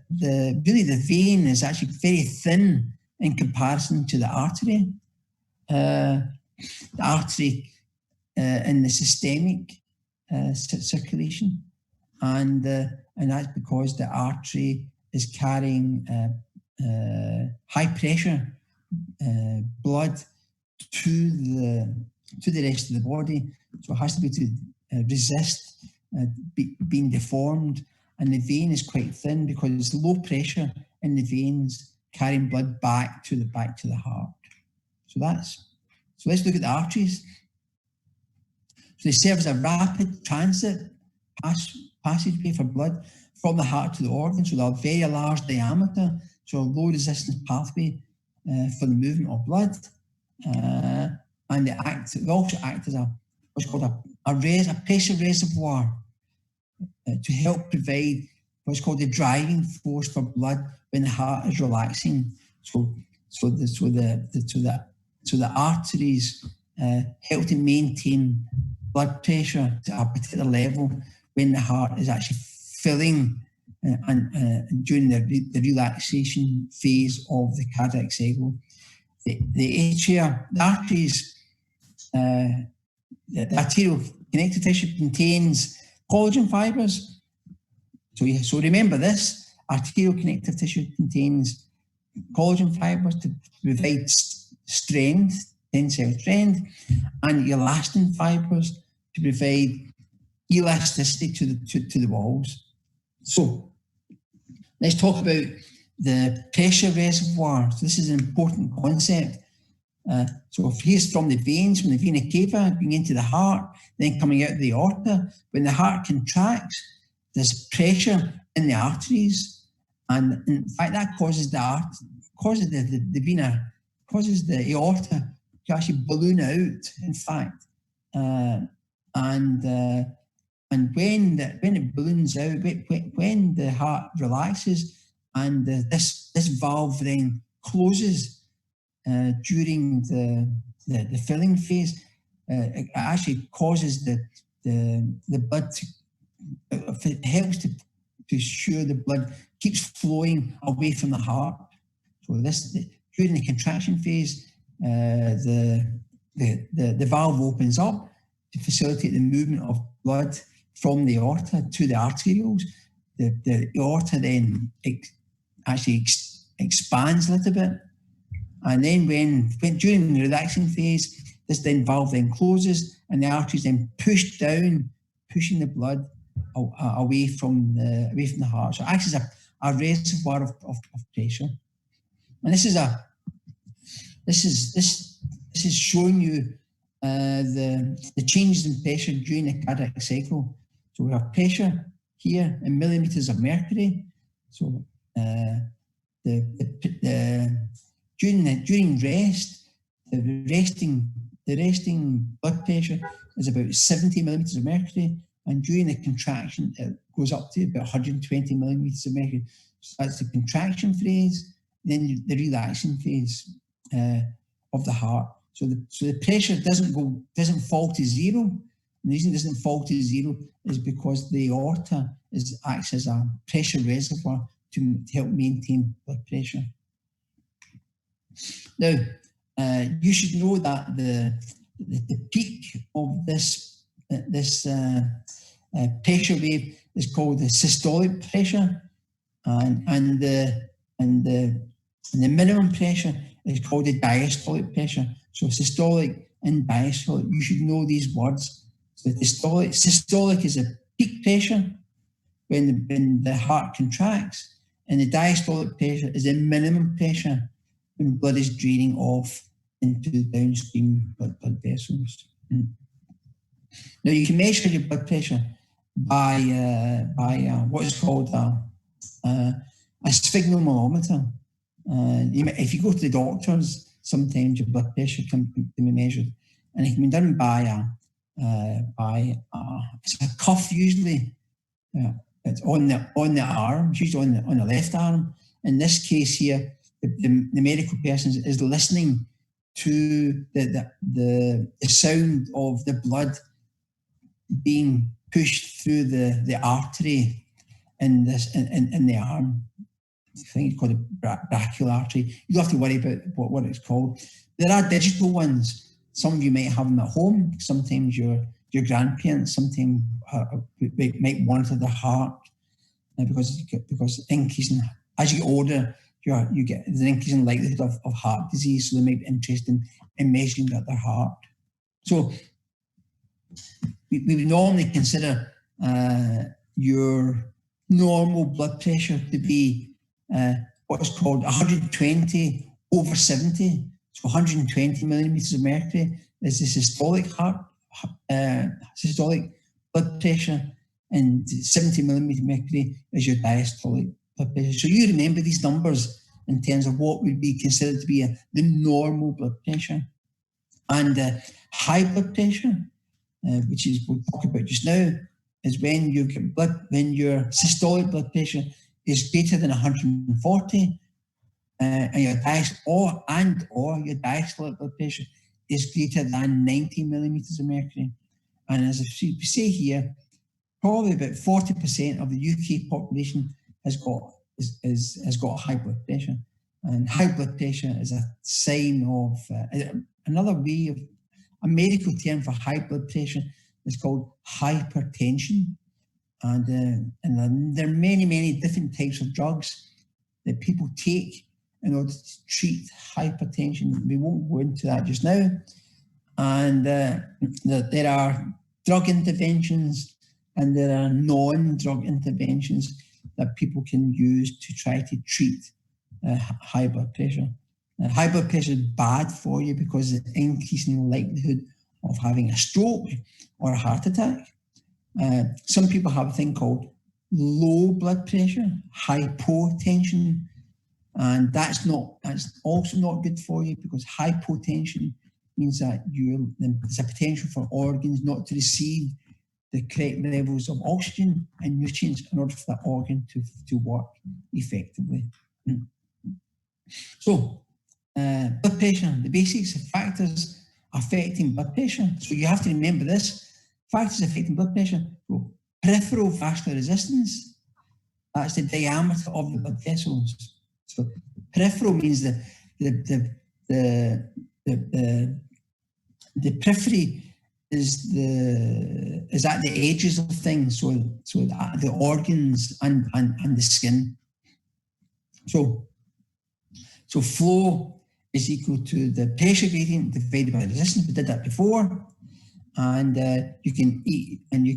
the vein is actually very thin in comparison to the artery. The artery in the systemic circulation, and that's because the artery is carrying high pressure blood to the rest of the body, so it has to be to resist being deformed. And the vein is quite thin because it's low pressure in the veins carrying blood back to the heart. So let's look at the arteries. So they serve as a rapid transit passageway for blood from the heart to the organs. So they're a very large diameter, so a low resistance pathway for the movement of blood. And they also act as what's called a pressure reservoir to help provide what's called the driving force for blood when the heart is relaxing. So the arteries help to maintain blood pressure to a particular level when the heart is actually filling and during the relaxation phase of the cardiac cycle. The arteries, the arterial connective tissue contains collagen fibers. So remember this, arterial connective tissue contains collagen fibers to provide strength, tensile strength, and elastin fibers to provide elasticity to the walls. So let's talk about the pressure reservoir. So this is an important concept. So if here's from the veins, from the vena cava, going into the heart, then coming out of the aorta. When the heart contracts, there's pressure in the arteries, and in fact that causes the aorta to actually balloon out. In fact, and when it balloons out, when the heart relaxes, and this valve then closes during the filling phase, it actually causes the blood to, it helps to ensure the blood keeps flowing away from the heart. So during the contraction phase, the valve opens up to facilitate the movement of blood from the aorta to the arterioles. The aorta then actually expands a little bit, and then when during the relaxing phase, this valve then closes, and the arteries then push down, pushing the blood away from the heart. So it acts as a reservoir of pressure. And this is showing you the changes in pressure during the cardiac cycle. So we have pressure here in millimeters of mercury. So during rest, the resting blood pressure is about 70 millimeters of mercury, and during the contraction it goes up to about 120 millimeters of mercury. So that's the contraction phase, then the relaxing phase of the heart. So the pressure doesn't fall to zero. And the reason it doesn't fall to zero is because the aorta acts as a pressure reservoir to help maintain blood pressure. Now, you should know that the peak of this pressure wave is called the systolic pressure, and the minimum pressure is called the diastolic pressure. So systolic and diastolic, you should know these words. So the systolic is a peak pressure when the heart contracts, and the diastolic pressure is a minimum pressure when blood is draining off into the downstream blood vessels. Now you can measure your blood pressure by what is called a sphygmomanometer. If you go to the doctors, sometimes your blood pressure can be measured, and it can be done by it's a cuff usually. It's on the arm, it's usually on the left arm. In this case here, the medical person is listening to the sound of the blood being pushed through the artery in the arm. I think it's called a brachial artery. You don't have to worry about what it's called. There are digital ones. Some of you might have them at home. Sometimes your grandparents sometimes might monitor their heart because increasing as you get older, you get an increasing likelihood of heart disease. So they might be interested in measuring their heart. So we would normally consider your normal blood pressure to be what is called 120 over 70. So 120 millimeters of mercury is the systolic blood pressure, and 70 millimeters of mercury is your diastolic blood pressure. So you remember these numbers in terms of what would be considered to be the normal blood pressure. And high blood pressure, which is we'll talk about just now, is when your systolic blood pressure is greater than 140, and your diastolic blood pressure is greater than 90 millimeters of mercury. And as we say here, probably about 40% of the UK population has got high blood pressure. And high blood pressure is a sign of another way of a medical term for high blood pressure is called hypertension. And there are many different types of drugs that people take in order to treat hypertension. We won't go into that just now. And there are drug interventions and there are non-drug interventions that people can use to try to treat high blood pressure. High blood pressure is bad for you because it's increasing the likelihood of having a stroke or a heart attack. Some people have a thing called low blood pressure, hypotension, and that's also not good for you because hypotension means that there's a potential for organs not to receive the correct levels of oxygen and nutrients in order for that organ to work effectively. So, blood pressure, the basics of factors affecting blood pressure. So you have to remember this. Factors affecting blood pressure. So peripheral vascular resistance, that's the diameter of the blood vessels. So peripheral means the periphery is at the edges of things, so the organs and the skin. So flow is equal to the pressure gradient divided by the resistance. We did that before, and you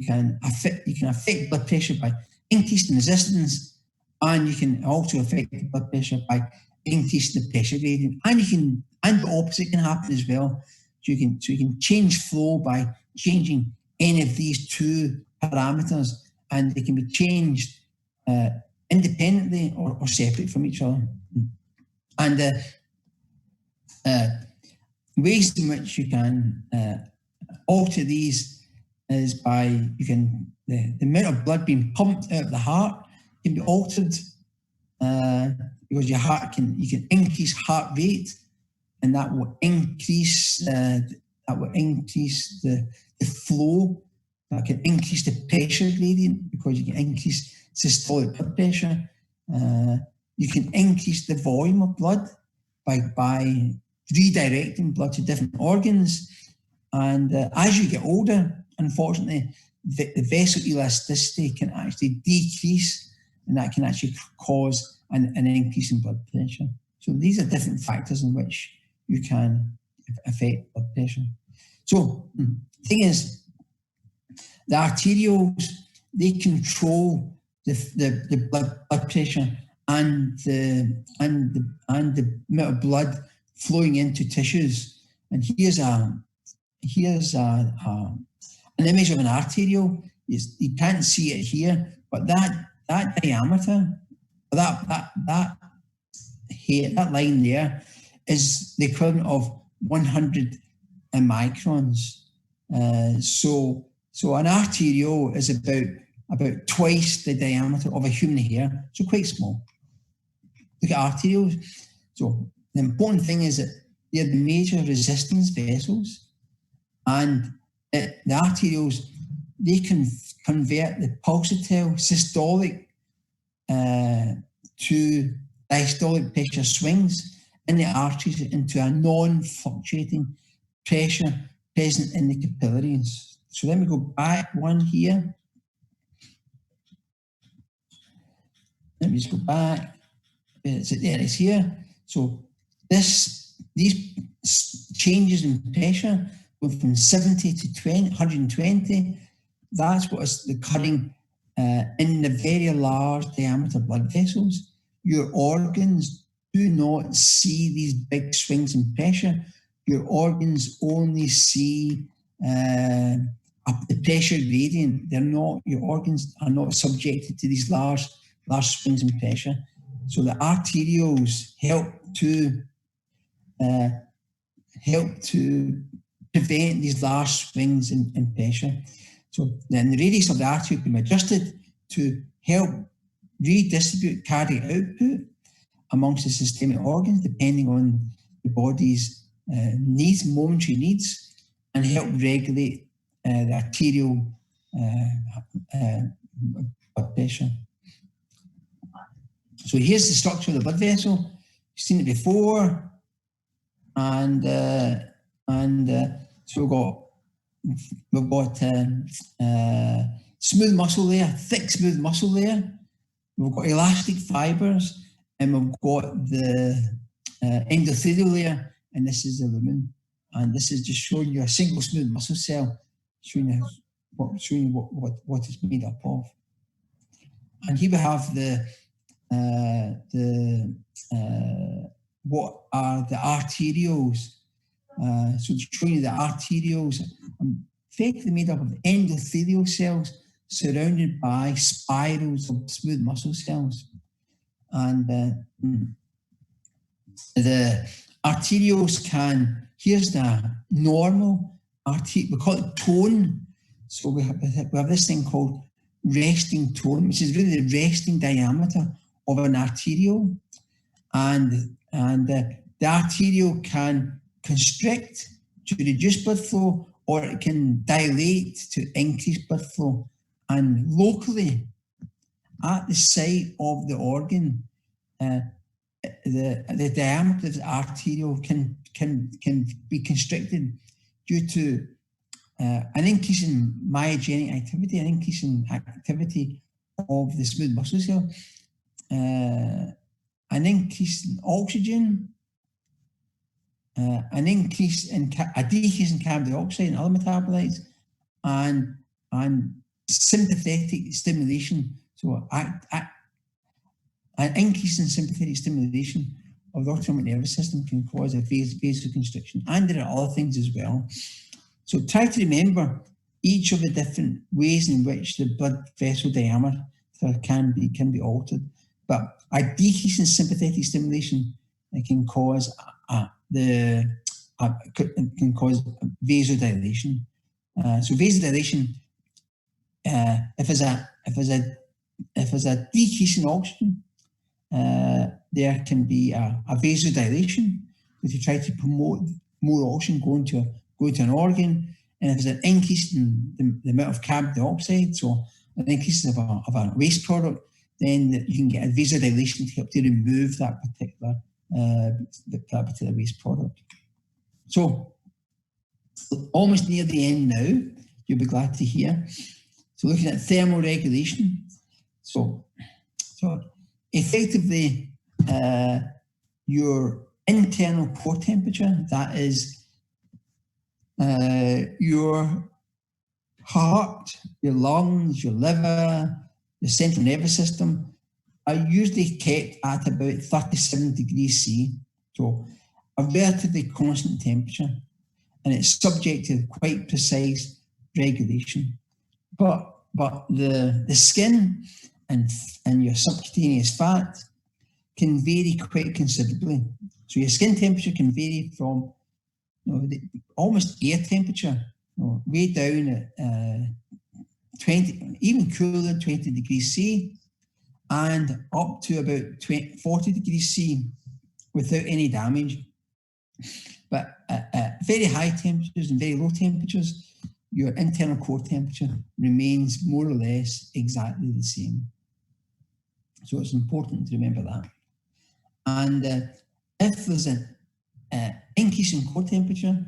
can affect blood pressure by increasing resistance, and you can also affect the blood pressure by increasing the pressure gradient, and the opposite can happen as well. So you can change flow by changing any of these two parameters, and they can be changed independently or separate from each other. And ways in which you can alter these is by the amount of blood being pumped out of the heart can be altered because your heart you can increase heart rate, and that will increase the flow. That can increase the pressure gradient because you can increase systolic blood pressure. You can increase the volume of blood by redirecting blood to different organs. And as you get older, unfortunately, the vessel elasticity can actually decrease, and that can actually cause an increase in blood pressure. So these are different factors in which you can affect blood pressure. So the thing is, the arterioles, they control the blood pressure and the amount of blood flowing into tissues. And here's an image of an arteriole. You can't see it here, but that diameter, that line there, is the equivalent of 100 microns. So an arteriole is about twice the diameter of a human hair, so quite small. Look at arterioles. So the important thing is that they're the major resistance vessels, and the arterioles, they can convert the pulsatile systolic to diastolic pressure swings in the arteries into a non-fluctuating pressure present in the capillaries. So let me go back one here. Let me just go back. There it is here. So these changes in pressure go from 70 to 120. That's what is occurring in the very large diameter blood vessels. Your organs do not see these big swings in pressure. Your organs only see the pressure gradient. Your organs are not subjected to these large swings in pressure. So the arterioles help to prevent these large swings in pressure. So then the radius of the arteriole can be adjusted to help redistribute cardiac output amongst the systemic organs depending on the body's needs, momentary needs, and help regulate the arterial blood pressure. So here's the structure of the blood vessel. You've seen it before, and so we've got smooth muscle layer, thick smooth muscle layer. We've got elastic fibers, and we've got the endothelial layer, and this is the lumen. And this is just showing you a single smooth muscle cell, showing you what it's made up of. And here we have what are the arterioles. So to show you the arterioles are effectively made up of endothelial cells surrounded by spirals of smooth muscle cells. And the arterioles here's the normal arteriole, we call it tone. So we have this thing called resting tone, which is really the resting diameter of an arteriole. And the arteriole can constrict to reduce blood flow, or it can dilate to increase blood flow. And locally, at the site of the organ, the diameter of the arteriole can be constricted due to an increase in myogenic activity, an increase in activity of the smooth muscle cell, an increase in oxygen, a decrease in carbon dioxide and other metabolites, and sympathetic stimulation. So an increase in sympathetic stimulation of the autonomic nervous system can cause a vasoconstriction, and there are other things as well. So try to remember each of the different ways in which the blood vessel diameter can be altered. But a decrease in sympathetic stimulation can cause vasodilation. So vasodilation, if there's a decrease in oxygen, there can be a vasodilation if you try to promote more oxygen going to an organ. And if there's an increase in the amount of carbon dioxide, so an increase of a waste product, then you can get a vasodilation to help to remove that particular waste product. So almost near the end now, you'll be glad to hear. So looking at thermoregulation. So effectively, your internal core temperature, that is your heart, your lungs, your liver, your central nervous system, are usually kept at about 37 degrees C, so a relatively constant temperature, and it's subject to quite precise regulation. But the skin and your subcutaneous fat can vary quite considerably. So your skin temperature can vary from almost air temperature, way down at 20, even cooler than 20 degrees C, and up to about 40 degrees C without any damage. But at very high temperatures and very low temperatures, your internal core temperature remains more or less exactly the same. So it's important to remember that. And if there's an increase in core temperature,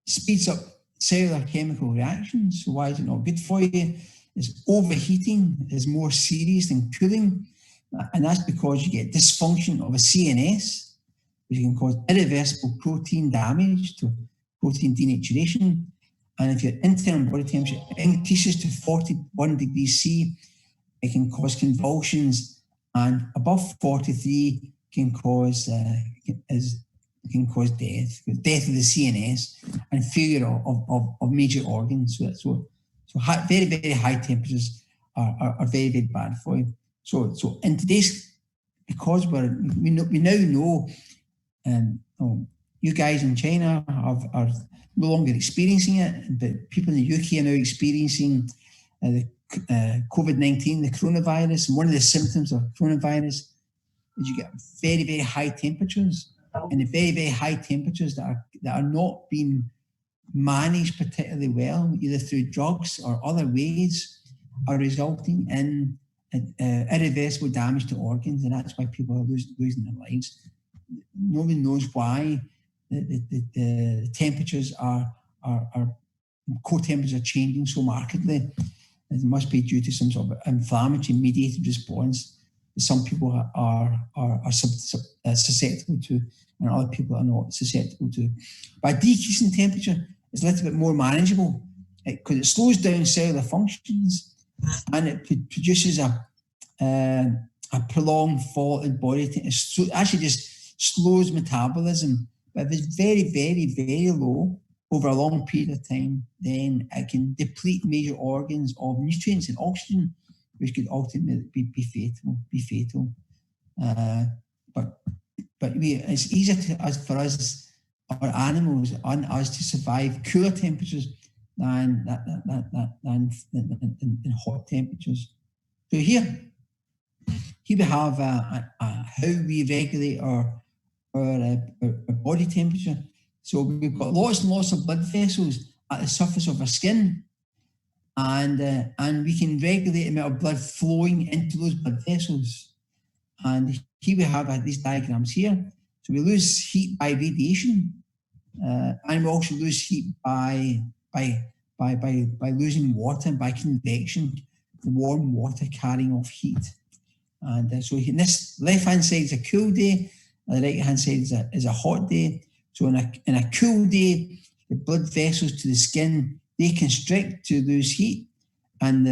speeds up cellular chemical reactions. So why is it not good for you? It's overheating is more serious than cooling. And that's because you get dysfunction of a CNS, which can cause irreversible protein damage to protein denaturation. And if your internal body temperature increases to 41 degrees C, it can cause convulsions, and above 43 can cause death of the CNS and failure of major organs. So very, very high temperatures are very, very bad for you. So in today's, because we now know, you guys in China are no longer experiencing it, but people in the UK are now experiencing the COVID-19, the coronavirus. And one of the symptoms of coronavirus is you get very, very high temperatures, and the very, very high temperatures that are not being managed particularly well, either through drugs or other ways, are resulting in irreversible damage to organs, and that's why people are losing their lives. Nobody knows why the temperatures are core temperatures are changing so markedly. It must be due to some sort of inflammatory mediated response that some people are susceptible to, and other people are not susceptible to. By decreasing temperature, it's a little bit more manageable because it slows down cellular functions, and it produces a prolonged fall in body temperature. So it actually just slows metabolism. But if it's very, very, very low over a long period of time, then it can deplete major organs of nutrients and oxygen, which could ultimately be fatal. But it's easier for us, our animals, and us to survive cooler temperatures than hot temperatures. So here we have how we regulate our body temperature. So we've got lots and lots of blood vessels at the surface of our skin, and we can regulate the amount of blood flowing into those blood vessels. And here we have these diagrams here. So we lose heat by radiation, and we also lose heat by losing water, by convection, the warm water carrying off heat. And so in this left-hand side is a cool day, and the right-hand side is a hot day. So in a cool day, the blood vessels to the skin, they constrict to lose heat, and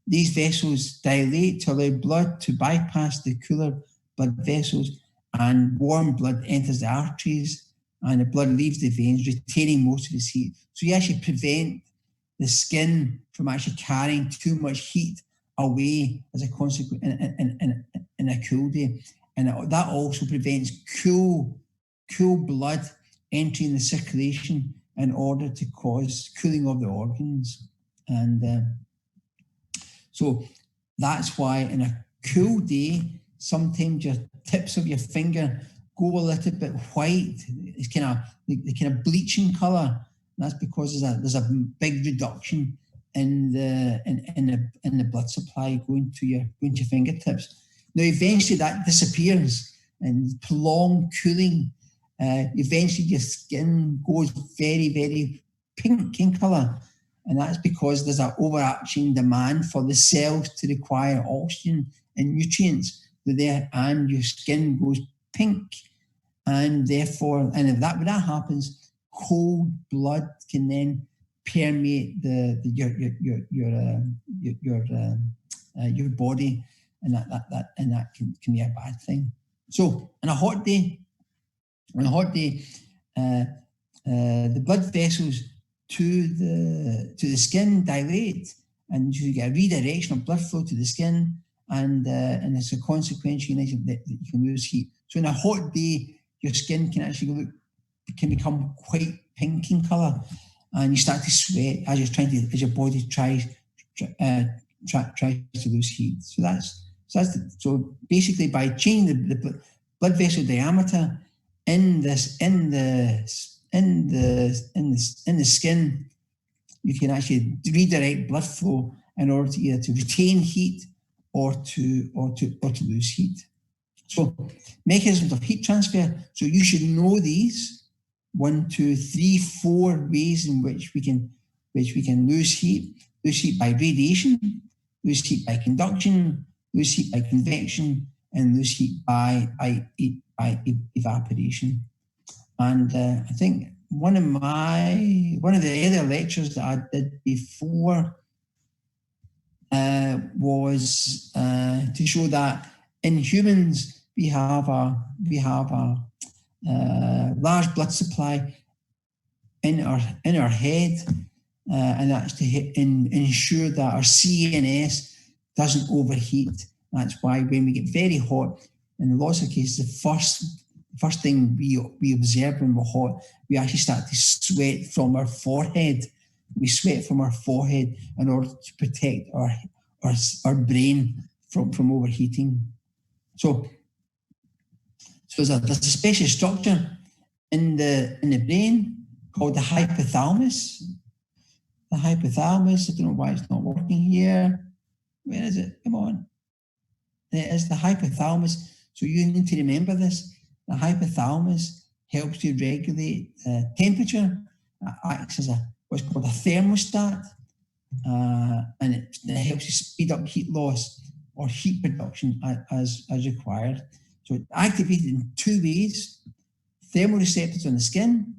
these vessels dilate to allow blood to bypass the cooler blood vessels, and warm blood enters the arteries, and the blood leaves the veins, retaining most of its heat. So you actually prevent the skin from actually carrying too much heat away as a consequence in a cool day. And that also prevents cool blood entering the circulation in order to cause cooling of the organs. And so that's why in a cool day, sometimes your tips of your finger go a little bit white. It's kind of bleaching colour. That's because there's a big reduction in the blood supply going to your fingertips. Now eventually that disappears, and prolonged cooling, eventually your skin goes very, very pink in colour, and that's because there's an overarching demand for the cells to require oxygen and nutrients there, and your skin goes pink, and therefore, and if that happens, cold blood can then permeate your body, and that can be a bad thing. So on a hot day, the blood vessels to the skin dilate, and you get a redirection of blood flow to the skin, and as a consequence, you can lose heat. So in a hot day, your skin can actually become quite pink in colour, and you start to sweat as your body tries to lose heat. So basically, by changing the blood vessel diameter in the skin, you can actually redirect blood flow in order to either to retain heat or to lose heat. So mechanisms of heat transfer. So you should know these 1, 2, 3, 4 ways in which we can lose heat. Lose heat by radiation, lose heat by conduction, lose heat by convection, and lose heat by evaporation. And I think one of the other lectures that I did before was to show that in humans we have a large blood supply in our head, and that's to ensure that our CNS doesn't overheat. That's why when we get very hot, in lots of cases, the first thing we observe when we're hot, we actually start to sweat from our forehead. We sweat from our forehead in order to protect our brain from overheating. So there's a special structure in the brain called the hypothalamus. The hypothalamus, I don't know why it's not working here. Where is it? Come on. It is the hypothalamus. So you need to remember this. The hypothalamus helps you regulate temperature. It acts as what's called a thermostat, and it helps you speed up heat loss or heat production as required. So it's activated in 2 ways. Thermoreceptors on the skin.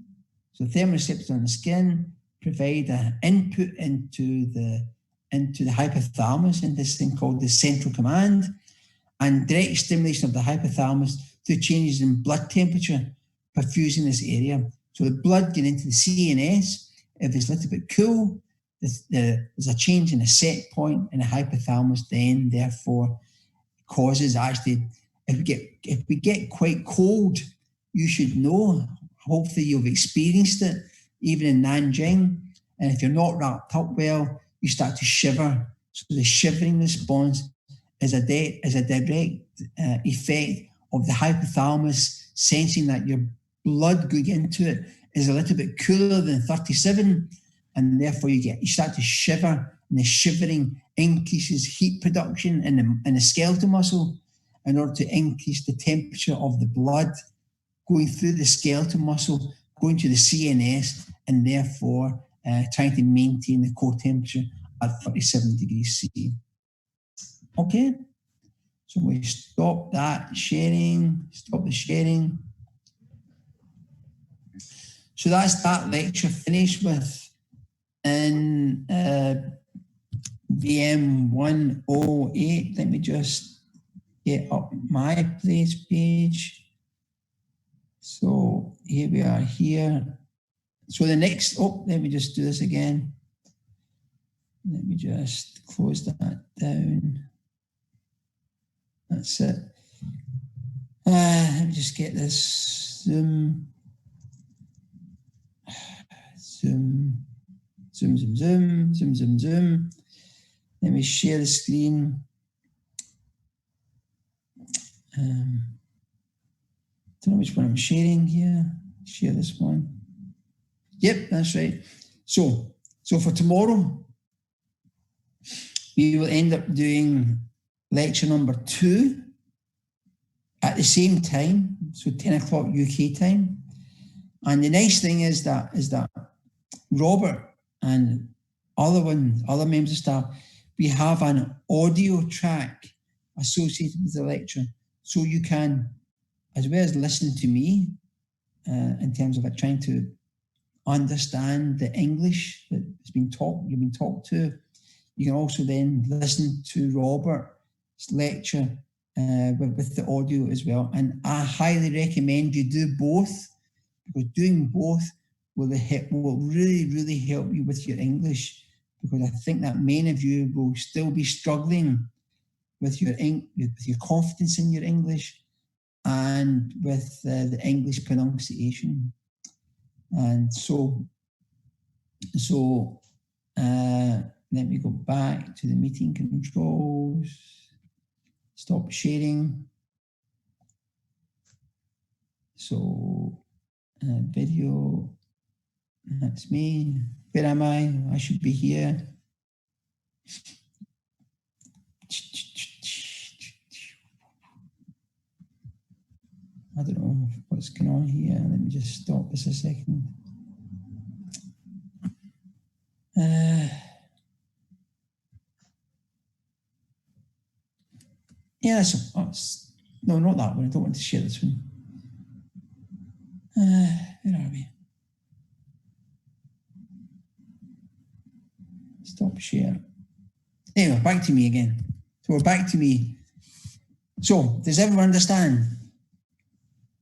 So thermoreceptors on the skin provide an input into the hypothalamus in this thing called the central command, and direct stimulation of the hypothalamus through changes in blood temperature perfusing this area. So the blood getting into the CNS, if it's a little bit cool, there's a change in a set point in the hypothalamus, then therefore causes actually, if we get quite cold, you should know, hopefully you've experienced it, even in Nanjing, and if you're not wrapped up well, you start to shiver. So the shivering response is a direct effect of the hypothalamus sensing that your blood going into it is a little bit cooler than 37, and therefore you start to shiver, and the shivering increases heat production in the skeletal muscle in order to increase the temperature of the blood going through the skeletal muscle, going to the CNS, and therefore trying to maintain the core temperature at 37 degrees C. Okay, so we stop that sharing, stop the sharing. So that's that lecture finished with in VM 108. Let me just get up my place page. So here we are here. So the next, let me just do this again. Let me just close that down. That's it. Let me just get this zoom. Zoom. Let me share the screen. Don't know which one I'm sharing here. Share this one. Yep, that's right. So for tomorrow, we will end up doing lecture number 2 at the same time, so 10 o'clock UK time. And the nice thing is that Robert and other members of staff, we have an audio track associated with the lecture, so you can, as well as listen to me, in terms of trying to understand the English that's been taught, you've been taught to. You can also then listen to Robert's lecture with the audio as well. And I highly recommend you do both, because doing both will really, really help you with your English, because I think that many of you will still be struggling with your confidence in your English, and with the English pronunciation. And so let me go back to the meeting controls, stop sharing. So video, that's me. Where am I? I should be here. I don't know what's going on here. Let me just stop this a second. Yeah, no, not that one. I don't want to share this one. Where are we? Stop share. Anyway, back to me again. So we're back to me. So, does everyone understand?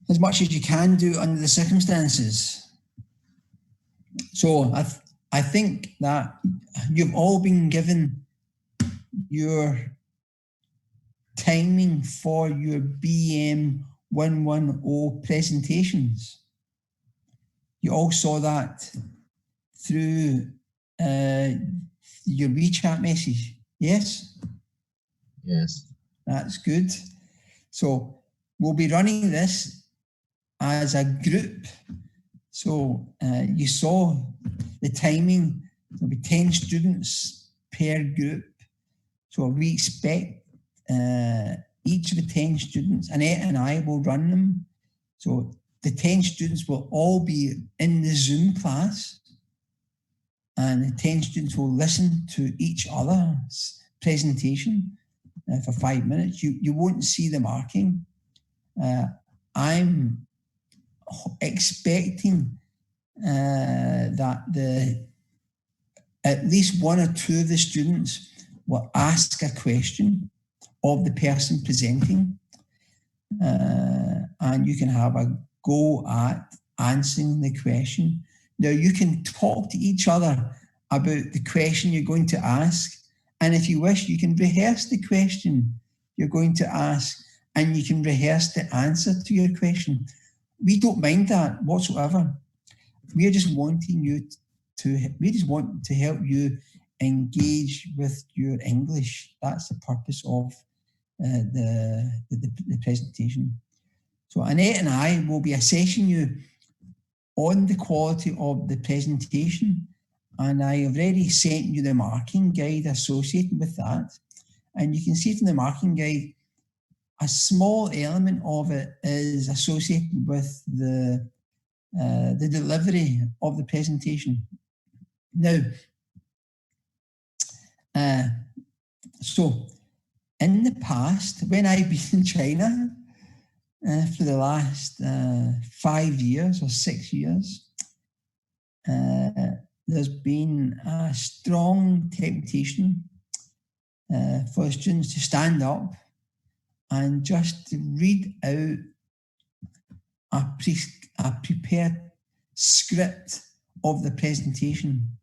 As much as you can do under the circumstances. So I think that you've all been given your timing for your BM 110 presentations. You all saw that through your WeChat message, yes? Yes. That's good. So we'll be running this as a group. So you saw the timing. There'll be 10 students per group. So we expect each of the 10 students, Annette and I will run them. So the 10 students will all be in the Zoom class, and the 10 students will listen to each other's presentation for 5 minutes. You won't see the marking. I'm expecting that at least one or two of the students will ask a question of the person presenting, and you can have a go at answering the question. Now, you can talk to each other about the question you're going to ask, and if you wish, you can rehearse the question you're going to ask, and you can rehearse the answer to your question. We don't mind that whatsoever. We're just wanting you we just want to help you engage with your English. That's the purpose of the presentation. So Annette and I will be assessing you on the quality of the presentation, and I have already sent you the marking guide associated with that. And you can see from the marking guide, a small element of it is associated with the delivery of the presentation. Now, so in the past, when I've been in China for the last 5 years or 6 years, there's been a strong temptation for students to stand up and just to read out a prepared script of the presentation.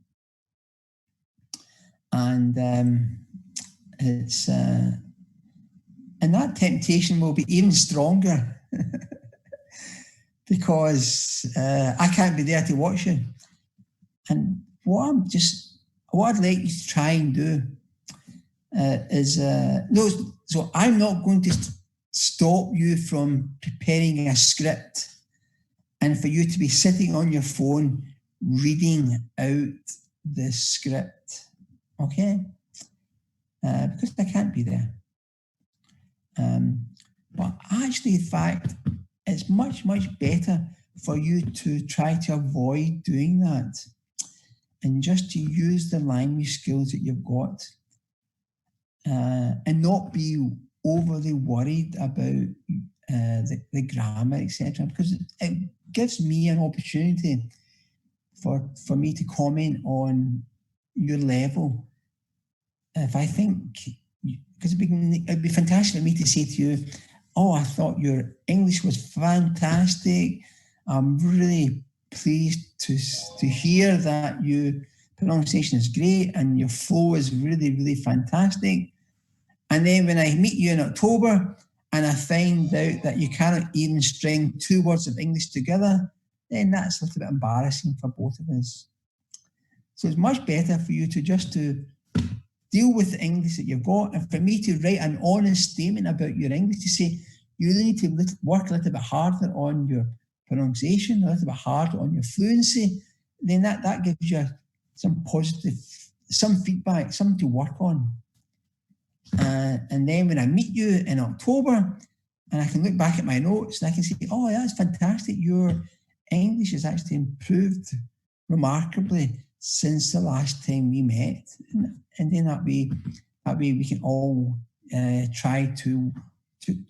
And and that temptation will be even stronger because I can't be there to watch you. And what I'd like you to try and do so I'm not going to stop you from preparing a script and for you to be sitting on your phone reading out the script, okay? Because I can't be there. But actually, in fact, it's much, much better for you to try to avoid doing that and just to use the language skills that you've got and not be overly worried about the grammar, etc. Because it gives me an opportunity for me to comment on your level. If I think, because it'd be fantastic for me to say to you, oh, I thought your English was fantastic. I'm really pleased to hear that your pronunciation is great and your flow is really, really fantastic. And then when I meet you in October and I find out that you cannot even string 2 words of English together, then that's a little bit embarrassing for both of us. So it's much better for you to just to deal with the English that you've got, and for me to write an honest statement about your English, to say you really need to work a little bit harder on your pronunciation, a little bit harder on your fluency, then that gives you some positive, some feedback, something to work on. And then when I meet you in October, and I can look back at my notes and I can say, oh, that's fantastic. Your English has actually improved remarkably since the last time we met. And then that way we can all try to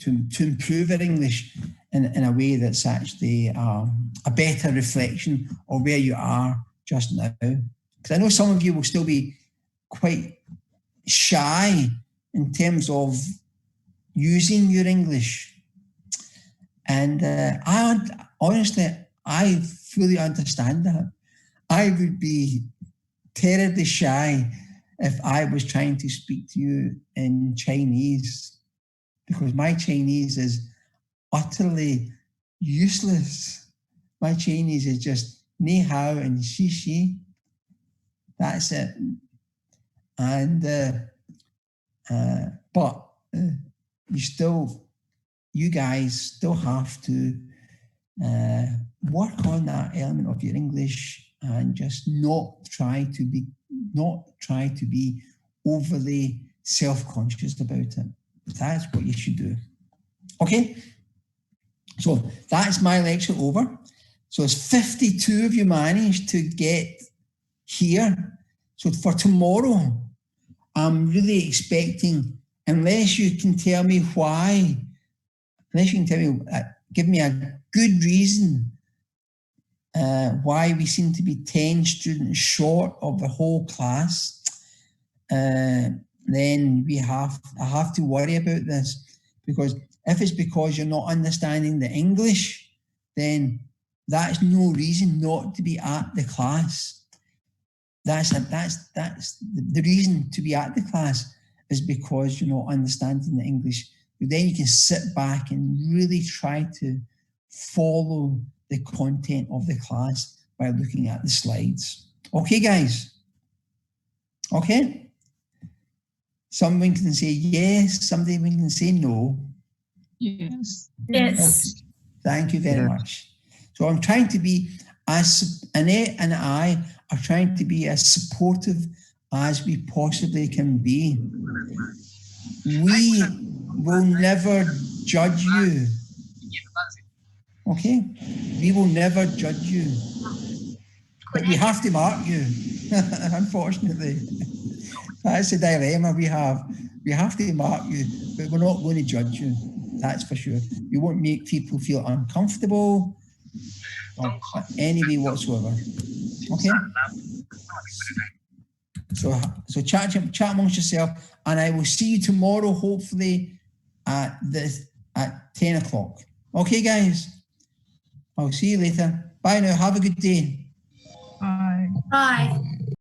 improve our English in a way that's actually a better reflection of where you are just now. Because I know some of you will still be quite shy in terms of using your English. And honestly, I fully understand that. I would be terribly shy if I was trying to speak to you in Chinese, because my Chinese is utterly useless. My Chinese is just ni hao and xi xi. That's it. And but you guys still have to work on that element of your English and just not try to be overly self-conscious about it. That's what you should do. Okay, so that's my lecture over. So it's 52 of you managed to get here. So for tomorrow, I'm really expecting, unless you can tell me why, give me a good reason why we seem to be 10 students short of the whole class, then I have to worry about this. Because if it's because you're not understanding the English, then that's no reason not to be at the class. That's the reason to be at the class, is because you're not understanding the English. But then you can sit back and really try to follow the content of the class by looking at the slides. Okay, guys? Okay? Someone can say yes, somebody can say no. Yes. Yes. Okay. Thank you very much. So I'm trying to be Annette and I are trying to be as supportive as we possibly can be. We will never judge you. Okay? We will never judge you. But we have to mark you, unfortunately. That's the dilemma we have. We have to mark you, but we're not going to judge you. That's for sure. We won't make people feel uncomfortable or any way whatsoever. Okay? So chat amongst yourself, and I will see you tomorrow, hopefully at 10 o'clock. Okay, guys? I'll see you later. Bye now. Have a good day. Bye. Bye.